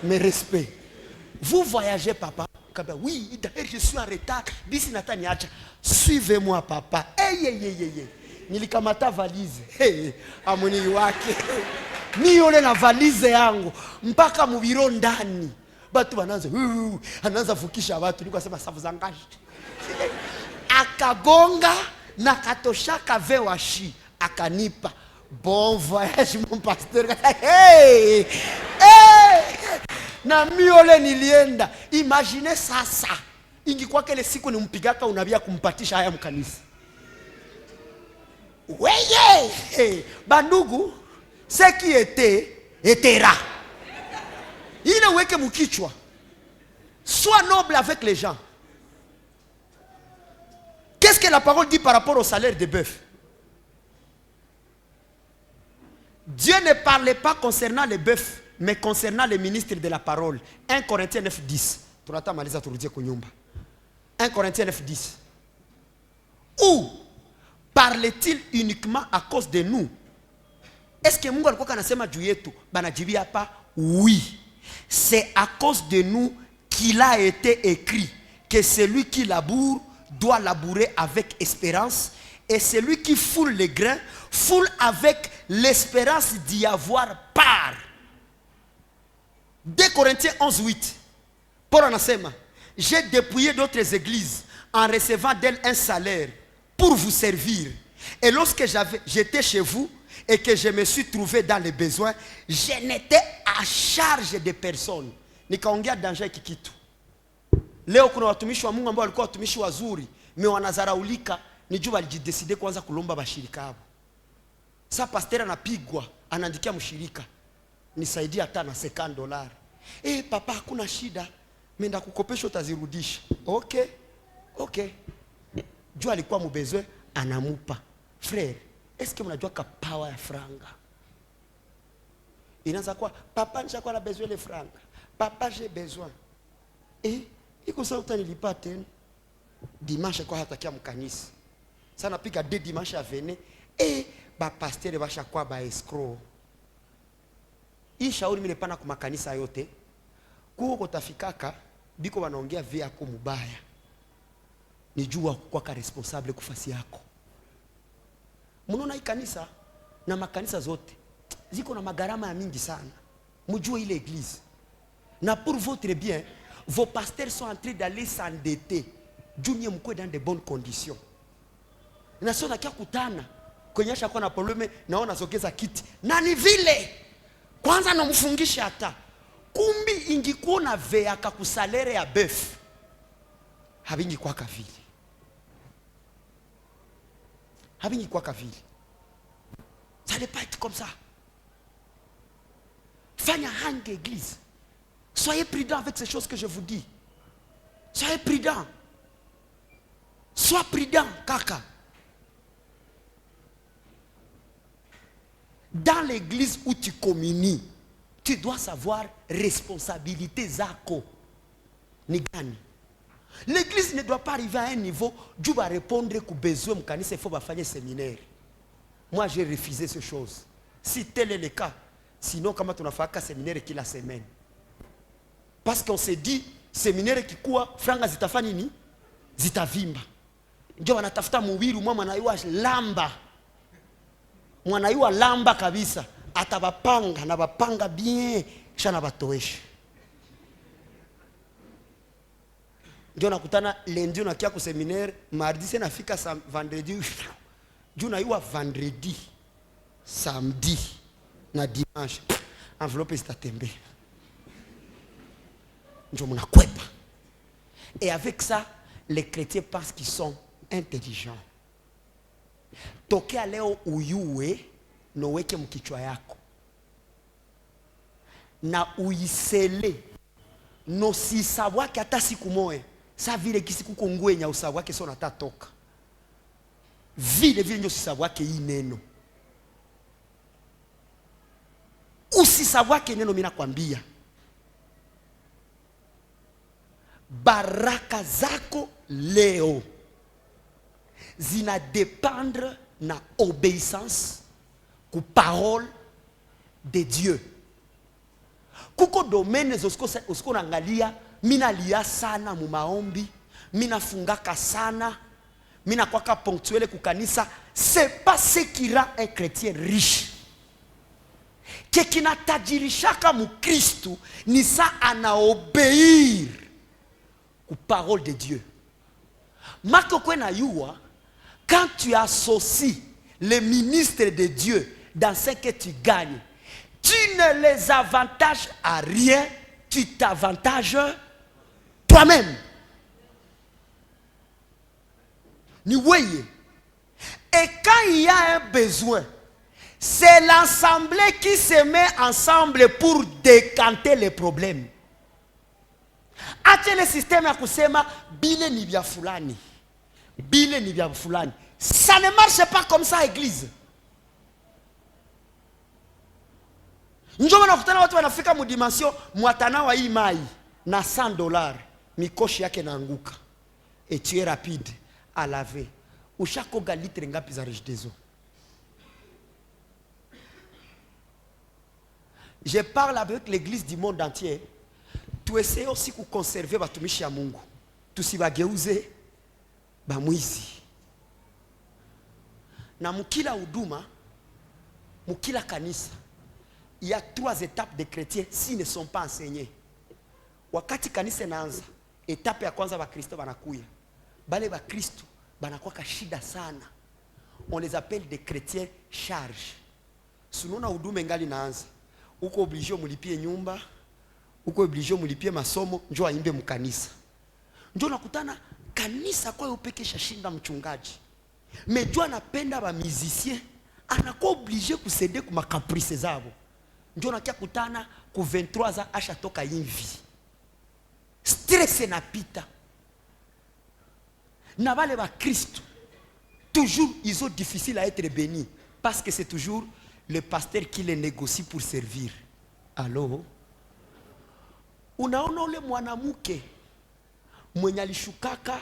Mais respect. "Vous voyagez papa?" Kaba oui, d'ailleurs je suis en retard. Bisi natani acha. "Suivez-moi papa." Hey. Nilikamata valise. Hey, amuni wake. Niole na valise yangu mpaka mubiro ndani. Batu wanaanza anaanza vukisha watu. Niko sema safu zangaji. Akagonga na katoshaka vewashi akanipa. "Bon voyage mon pasteur." Hey! Na miole nilienda. Imagine sasa. Ingikuwa kile siku nimpigaka unabia kumpatisha haya mkanisa. Weye! Hey! Bandugu, ce qui était là. Ile weke mukichwa. Sois noble avec les gens. Qu'est-ce que la parole dit par rapport au salaire des bœufs? Dieu ne parlait pas concernant les bœufs, mais concernant les ministres de la parole. 1 Corinthiens 9:10. 1 Corinthiens 9:10. Ou parle-t-il uniquement à cause de nous? Est-ce que Mungu alikuwa anasema juu yetu? Banajibia hapa, oui. C'est à cause de nous qu'il a été écrit que celui qui laboure doit labourer avec espérance, et celui qui foule les grains foule avec l'espérance d'y avoir part. 2 Corinthiens 11:8. Paul anasema, j'ai dépouillé d'autres églises en recevant d'elles un salaire pour vous servir. Et lorsque j'étais chez vous et que je me suis trouvé dans les besoins, je n'étais à charge de personne. Nikaongea danger kikitu. Leo kuna watumishi wa Mungu ambao walikuwa watumishi wazuri, me wanazaraulika, ni juu walijideside kwanza kulomba bashirika hapo. Sasa pastor anapigwa, anaandikia mshirika, "Nisaidie hata na $50. Papa hakuna shida, menda kukopesha utazirudisha." Okay. Juu alikuwa mubezwe, anamupa. Frère, est-ce que mnajua ka power ya franga? Inaanza kwa, "Papa nishakuwa na besoin le franga. Papa j'ai besoin." Iko sawa utanilipa tena. Dimanche kwa hatakia mkanisa. Sana pika 2 dimanche avene. Ba pasteur basha kwa ba escrow. Hii shauri mimi nepana kwa makanisa yote. Kuko tafikaka biko wanaongea vya yako mubaya. Nijua kwa ka responsable kufasi yako. Mnaona hii kanisa na makanisa zote ziko na magarama ya mingi sana. Mjue ile église. Na pour votre bien, vos pasteurs sont en train d'aller s'endetter. Junior mkwe dans de bonnes conditions. Na sio nakia kutana kwenyesha kwa na probleme naona zogeza kiti. Na ni vile kwanza namfungisha hata kumbi ingikuwa na veaka kusalere ya bœuf habingi kwa kavili. Habingi kwa kavili. Ça n'est pas être comme ça. Fanya hange église. Soyez prudents avec ces choses que je vous dis. Soyez prudents. Sois prudent, kaka. Dans l'église où tu communies, tu dois savoir responsabilité zako. Nigani. L'église ne doit pas arriver à un niveau où va répondre qu'au besoin il faut faire un séminaire. Moi j'ai refusé ces choses. Si tel est le cas, sinon comment on a fait un séminaire qui la semaine? Parce qu'on s'est dit, séminaire qui quoi, franga zitafanya nini? Zitavimba. Ndio wanatafuta muwiru mwa mwanaiwa lamba. Mwanaiwa lamba kabisa. Atabapanga na bapanga bien shana batoesha. Ndio nakutana lundi unakia ku séminaire, mardi c'est nafika vendredi. Ndio naiwa vendredi, samedi na dimanche. Enveloppe zitatembe. Ndio mnakwepa. Et avec ça, les chrétiens pensent qu'ils sont intelligents. Tokea leo uyue noweke mkichwa yako. Na uisele no si sabwake hata siku moja. Sa vile kisiku kongwenya usabwake sio natatoka. Vile ndio si sabwake hii neno. Usisabwake neno mimi nakwambia. Baraka zako leo zina dépendre na obéissance ku parole de Dieu. Kuko domaine usko naangalia mina lia sana mu maombi, mina fungaka sana, mina kwaka ponctuel ku kanisa, c'est pas ce qui rend un chrétien riche. Kekina tajirishaka mu Kristo ni sa ana obéir ku parole de Dieu. Marco kwena yua, quand tu associes les ministres de Dieu dans ce que tu gagnes, tu ne les avantages à rien, tu t'avantages toi-même. Ni voyez. Et quand il y a un besoin, c'est l'assemblée qui se met ensemble pour décanter les problèmes. Ache le système ya kusema bile ni vya fulani. Bile ni vya fulani. Ça ne marche pas comme ça, église. Njoma nakutana watu wanafika mu dimension mwatana wa hii mai na $100 mikoshi yake naanguka. Et tu es rapide à laver. Ushakoga litre ngapi za rejedezo? Je parle avec l'église du monde entier. Tu essaies aussi de conserver batumishi ya Mungu. Tusibageuze bamwizi. Na mukila huduma, mukila kanisa, il y a 3 étapes de chrétiens s'ils ne sont pas enseignés. Wakati kanisa naanza, étape ya kwanza ba Kristo banakuya. Bale ba Kristo banakuwa kashida sana. On les appelle des chrétiens charge. Sunona huduma ngali naanza. Uko obligé mulipie nyumba, uko obligé mulipie masomo, njoo aimbe mkanisa. Njoo nakutana kanisa kwa upeke shashinda mchungaji. Mais Dieu anapenda ba musicien, anakuwa obligé kusede ku makaprice zabo. Njoo nakia kutana ku 23 ans ashatoka hivi. Stress napita. Na wale ba Kristo, toujours ils sont difficiles à être bénis parce que c'est toujours le pasteur qui les négocie pour servir. Allô? Unaona ule mwanamke mwenye alishukaka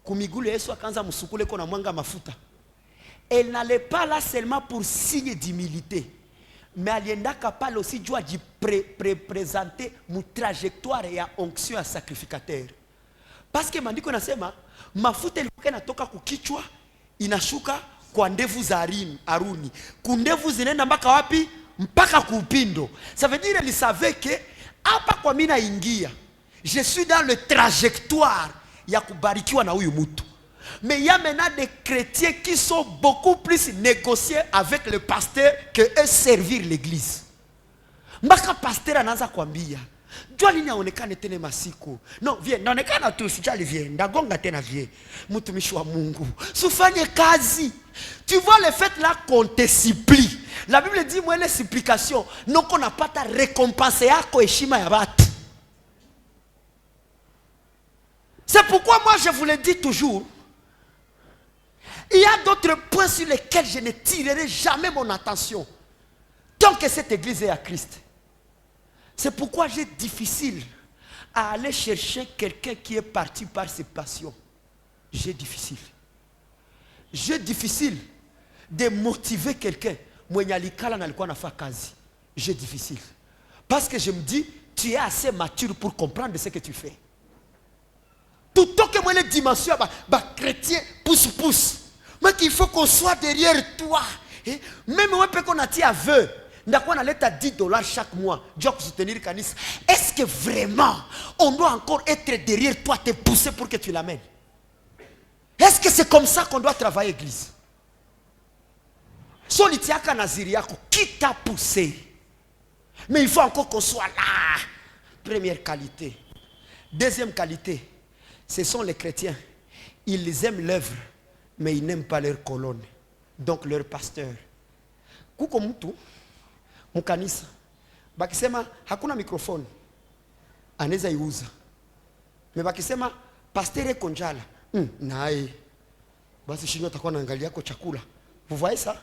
kumigule Yesu akaanza msukule kwa na mwanga mafuta. Elle n'allait pas là seulement pour signe d'humilité, mais aliendaka pale aussi jua di présenter mu trajectoire ya onction ya sacrificateur. Parce que maandiko nasema mafuta ilikuwa inatoka kukichwa inashuka kwa ndevu za Aruni. Kundevu zinaenda mpaka wapi? Mpaka kuupindo. Ça veut dire il savait que hapa kwa mimi naingia, je suis dans le trajectoire ya kubarikiwa na huyu mtu. Mais il y a maintenant des chrétiens qui sont beaucoup plus négociés avec le pasteur que eux servir l'église. Mpaka pasteur anaanza kuambia, jua nini aonekane tena masiku. No, vie, naonekana tu sijali vie, ndagonga tena vie. Mtumishi wa Mungu, sufanye kazi. Tu vois le fait là qu'on te supplie. La Bible dit moi les supplications, non qu'on n'a pas ta récompense yako heshima ya watu. C'est pourquoi moi je vous le dis toujours, il y a d'autres points sur lesquels je ne tirerai jamais mon attention tant que cette église est à Christ. C'est pourquoi j'ai difficile à aller chercher quelqu'un qui est parti par ses passions. J'ai difficile de motiver quelqu'un. J'ai difficile. Parce que je me dis, tu es assez mature pour comprendre ce que tu fais. Tout le que moi les dimensions, chrétien, pousse. Mais qu'il faut qu'on soit derrière toi. Même qu'on a dit aveu. On a $10 chaque mois. Est-ce que vraiment on doit encore être derrière toi, te pousser pour que tu l'amènes? Est-ce que c'est comme ça qu'on doit travailler l'église? Qui t'a poussé? Mais il faut encore qu'on soit là. Première qualité. Deuxième qualité, ce sont les chrétiens. Ils aiment l'œuvre, mais ils n'aiment pas leur colonne. Donc leur pasteur. Kuko mtu mukanisa bakisema hakuna microphone anaweza iuza. Mais bakisema pasteur eko njala, nae basi shinyo atakuwa naangalia yako chakula. Vous voyez ça?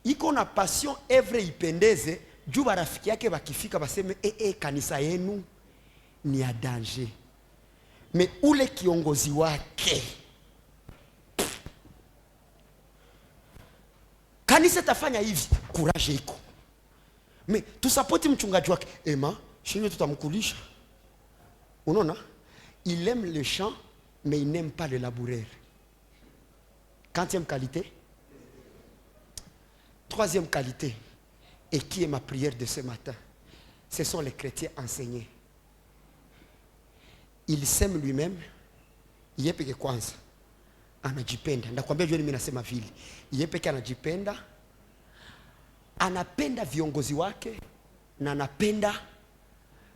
Iko na passion evre ipendeze, juu barafiki yake bakifika baseme kanisa yenu ni ya danger. Mais ule kiongozi wake kanisa tafanya hivi, courage iko. Mais tusapoti mchungaji wake, ema shinyo tutamkulisha. Unaona? Il aime le champ mais il n'aime pas le laboureur. Quatrième qualité. Troisième qualité, et qui est ma prière de ce matin, ce sont les chrétiens enseignés. Il s'aime lui-même, yeye peke kwanza anajipenda. Ndakwambia jua mimi nasema vile. Yeye peke anajipenda, anapenda viongozi wake na anapenda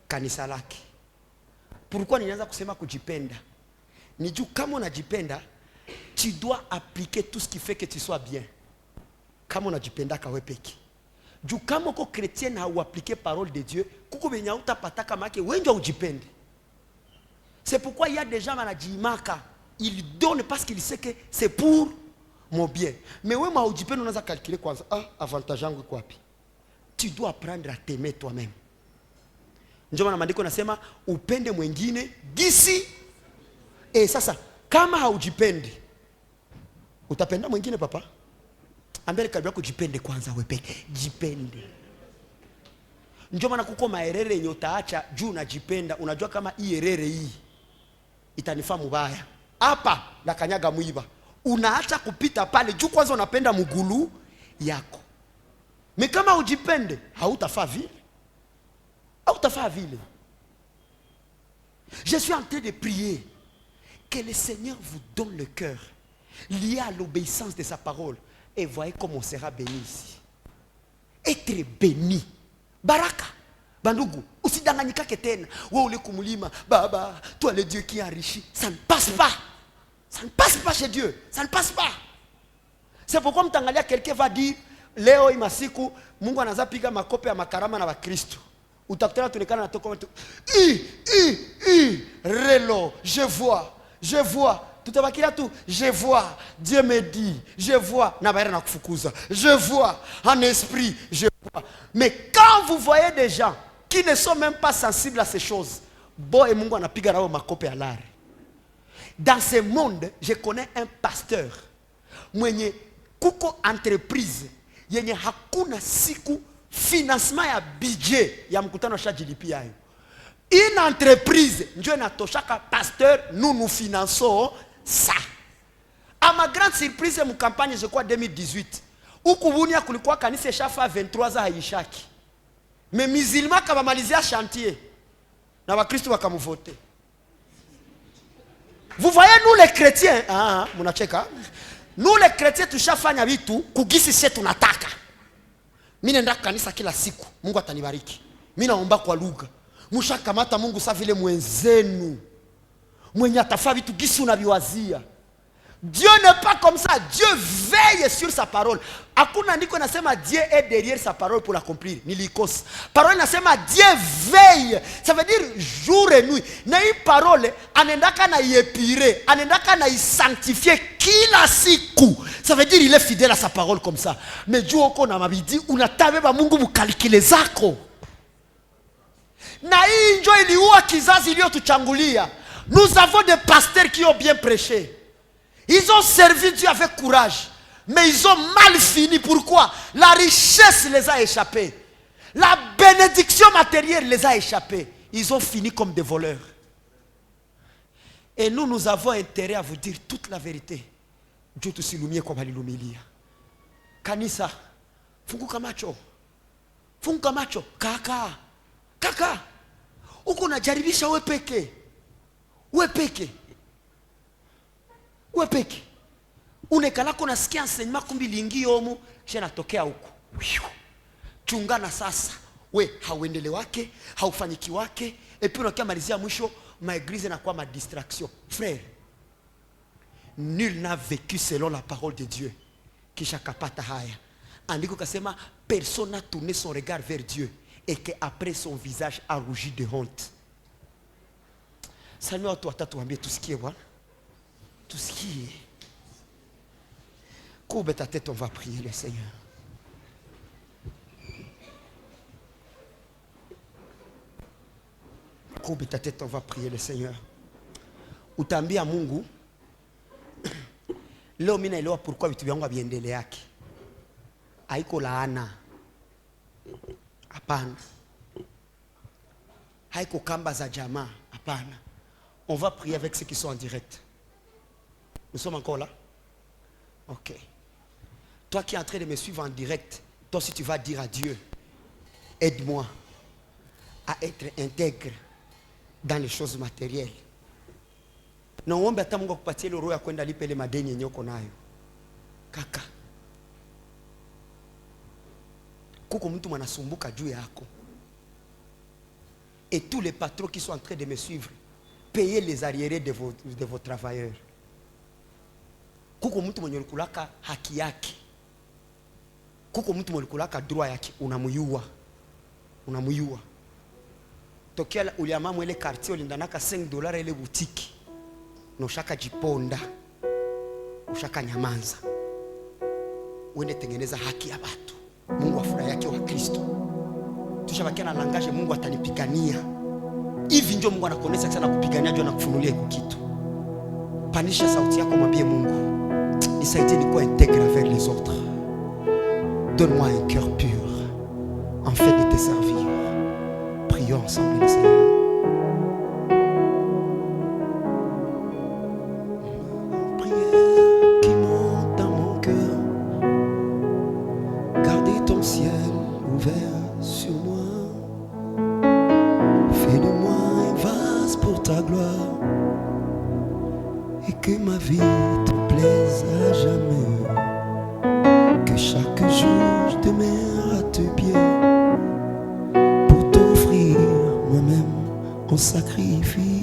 kanisa lake. Pourquoi ninaanza kusema kujipenda? Ni juu kama unajipenda, tu dois appliquer tout ce qui fait que tu sois bien. Kama unajipenda kawe peki. Juu kama uko chrétien na uapplique parole de Dieu, kuko benya utapataka make wengi ujipende. C'est pourquoi il y a des gens manajimaka, ils donnent parce qu'ils savent que c'est pour mon bien. Mais wewe maujipenda unaanza calculer kwanza, avantage yangu iko wapi? Tu dois apprendre à t'aimer toi-même. Ndio maana maandiko nasema upende mwingine gisi. Sasa kama haujipendi utapenda mwingine papa? Ambele kabla kujipende kwanza wewe peke. Jipende. Ndio maana kuko maerere yenye utaacha juu unajipenda, unajua kama hii erere hii itanifaa mubaya. Hapa na kanyaga mwiba. Unaacha kupita pale juu kwanza unapenda mugulu yako. Mais kama ujipende, hautafaa vile. Hautafaa vile. Je suis en train de prier que le Seigneur vous donne le cœur lié à l'obéissance de sa parole. Et voyez comment on sera béni ici. Être béni. Baraka. Bandugu. Usidanganyika ketena. Wewe ule kumulima. Baba. Toi le Dieu qui enrichit. Ça ne passe pas. Ça ne passe pas chez Dieu. Ça ne passe pas. C'est pourquoi mtangalia quelqu'un va dire. Leo imasiku. Mungu anaanza piga makope ya makarama na wa Kristo. Utakutana tuonekana na toko. Relo. Je vois. Tout là tout, je vois, Dieu me dit, je vois, je vois, en esprit, je vois. Mais quand vous voyez des gens qui ne sont même pas sensibles à ces choses, dans ce monde, je connais un pasteur, mwenye kuko entreprise, yenye hakuna siku financement ya budget ya mkutano shajilipi yayo. Une entreprise, Dieu n'a toshaka pasteur, nous finançons ça. À ma grande surprise, mon campagne, je crois 2018, où Kubunia kulikuwa kanisa shafa 23 ans haishaki. Mais musulmans kabamalizia chantier. Na wakristo wakamuvote. Vous voyez nous les chrétiens, munacheka. Nous les chrétiens tushafanya vitu kugisi sisi tunataka. Mimi naenda kanisa kila siku, Mungu atanibariki. Mimi naomba kwa lugha. Mshakamata Mungu sa vile mwenzenu. Mwenye atafaa vitu gisi unaviwazia. Dieu n'est pas comme ça. Dieu veille sur sa parole. Hakuna ndiko nasema Dieu est derrière sa parole pour l'accomplir. Nilikose. Parole nasema Dieu veille. Ça veut dire jour et nuit. Na hii parole anendaka na iepire, anendaka na sanctifier kila siku. Ça veut dire il est fidèle à sa parole comme ça. Mais Dieu uko na mabidi unatabeba Mungu mukalikile zako. Na hii njo iliua kizazi iliyotuchangulia. Nous avons des pasteurs qui ont bien prêché. Ils ont servi Dieu avec courage. Mais ils ont mal fini. Pourquoi? La richesse les a échappés. La bénédiction matérielle les a échappés. Ils ont fini comme des voleurs. Et nous avons intérêt à vous dire toute la vérité. Dieu tusilumie kwa balilumilia. Kanisa, funguka macho. Funguka macho. Kaka. Uko unajaribisha wewe peke. Wewe peke. Unekalako unasikia enseignement kumbi lingi omu, kisha natokea huko. Chungana sasa. We hauendele wake, haufanyiki wake, et puis unakia malizia mwisho maeglise na kwa ma distraction. Frère, nul n'a vécu selon la parole de Dieu. Kisha kapata haya. Andiko kasema personne n'a tourné son regard vers Dieu et que après son visage a rougi de honte. Seigneur, watu watatu waambie tusikie bwana. Tusikie. Courbe ta tête, on va prier le Seigneur. Courbe ta tête, on va prier le Seigneur. Utambia Mungu. Leo mimi naelewa pourquoi vitu vyangu viendele yake. Haiko laana. Hapana. Haiko kamba za jamaa. Hapana. On va prier avec ceux qui sont en direct. Nous sommes encore là? Ok. Toi qui es en train de me suivre en direct, toi si tu vas dire à Dieu, aide-moi à être intègre dans les choses matérielles. Naomba hata Mungu akupatie roho ya kwenda lipa ile madeni yenye uko nayo. Kaka. Kuko mtu mwanasumbuka juu yako. Et tous les patrons qui sont en train de me suivre, payez les arriérés de vos travailleurs. Kuko mtu mwenye ulikulaka haki yake. Kuko mtu mwenye ulikulaka droit yake, unamuyua. Tokea uliama mwele quartier ulindanaka $5 ile boutique. Na ushaka jiponda. Ushaka nyamanza. Uende tengeneza haki ya watu. Mungu afurahi yake wa Kristo. Tushabakia na langage Mungu atanipigania. Hivi ndio Mungu anakuonesha sana kupigania juu na kufunulia iko kitu. Panisha sauti yako mwambie Mungu. Nisaidie nikuwa intègre vers les autres. Donne-moi un cœur pur afin de te servir. Prions ensemble le Seigneur. Prière qui monte dans mon cœur. Gardez ton ciel ouvert sur moi. Fais de moi un vase pour ta gloire. Et que ma vie te plaise à jamais. Que chaque jour je demeure à tes pieds. Pour t'offrir moi-même en sacrifice.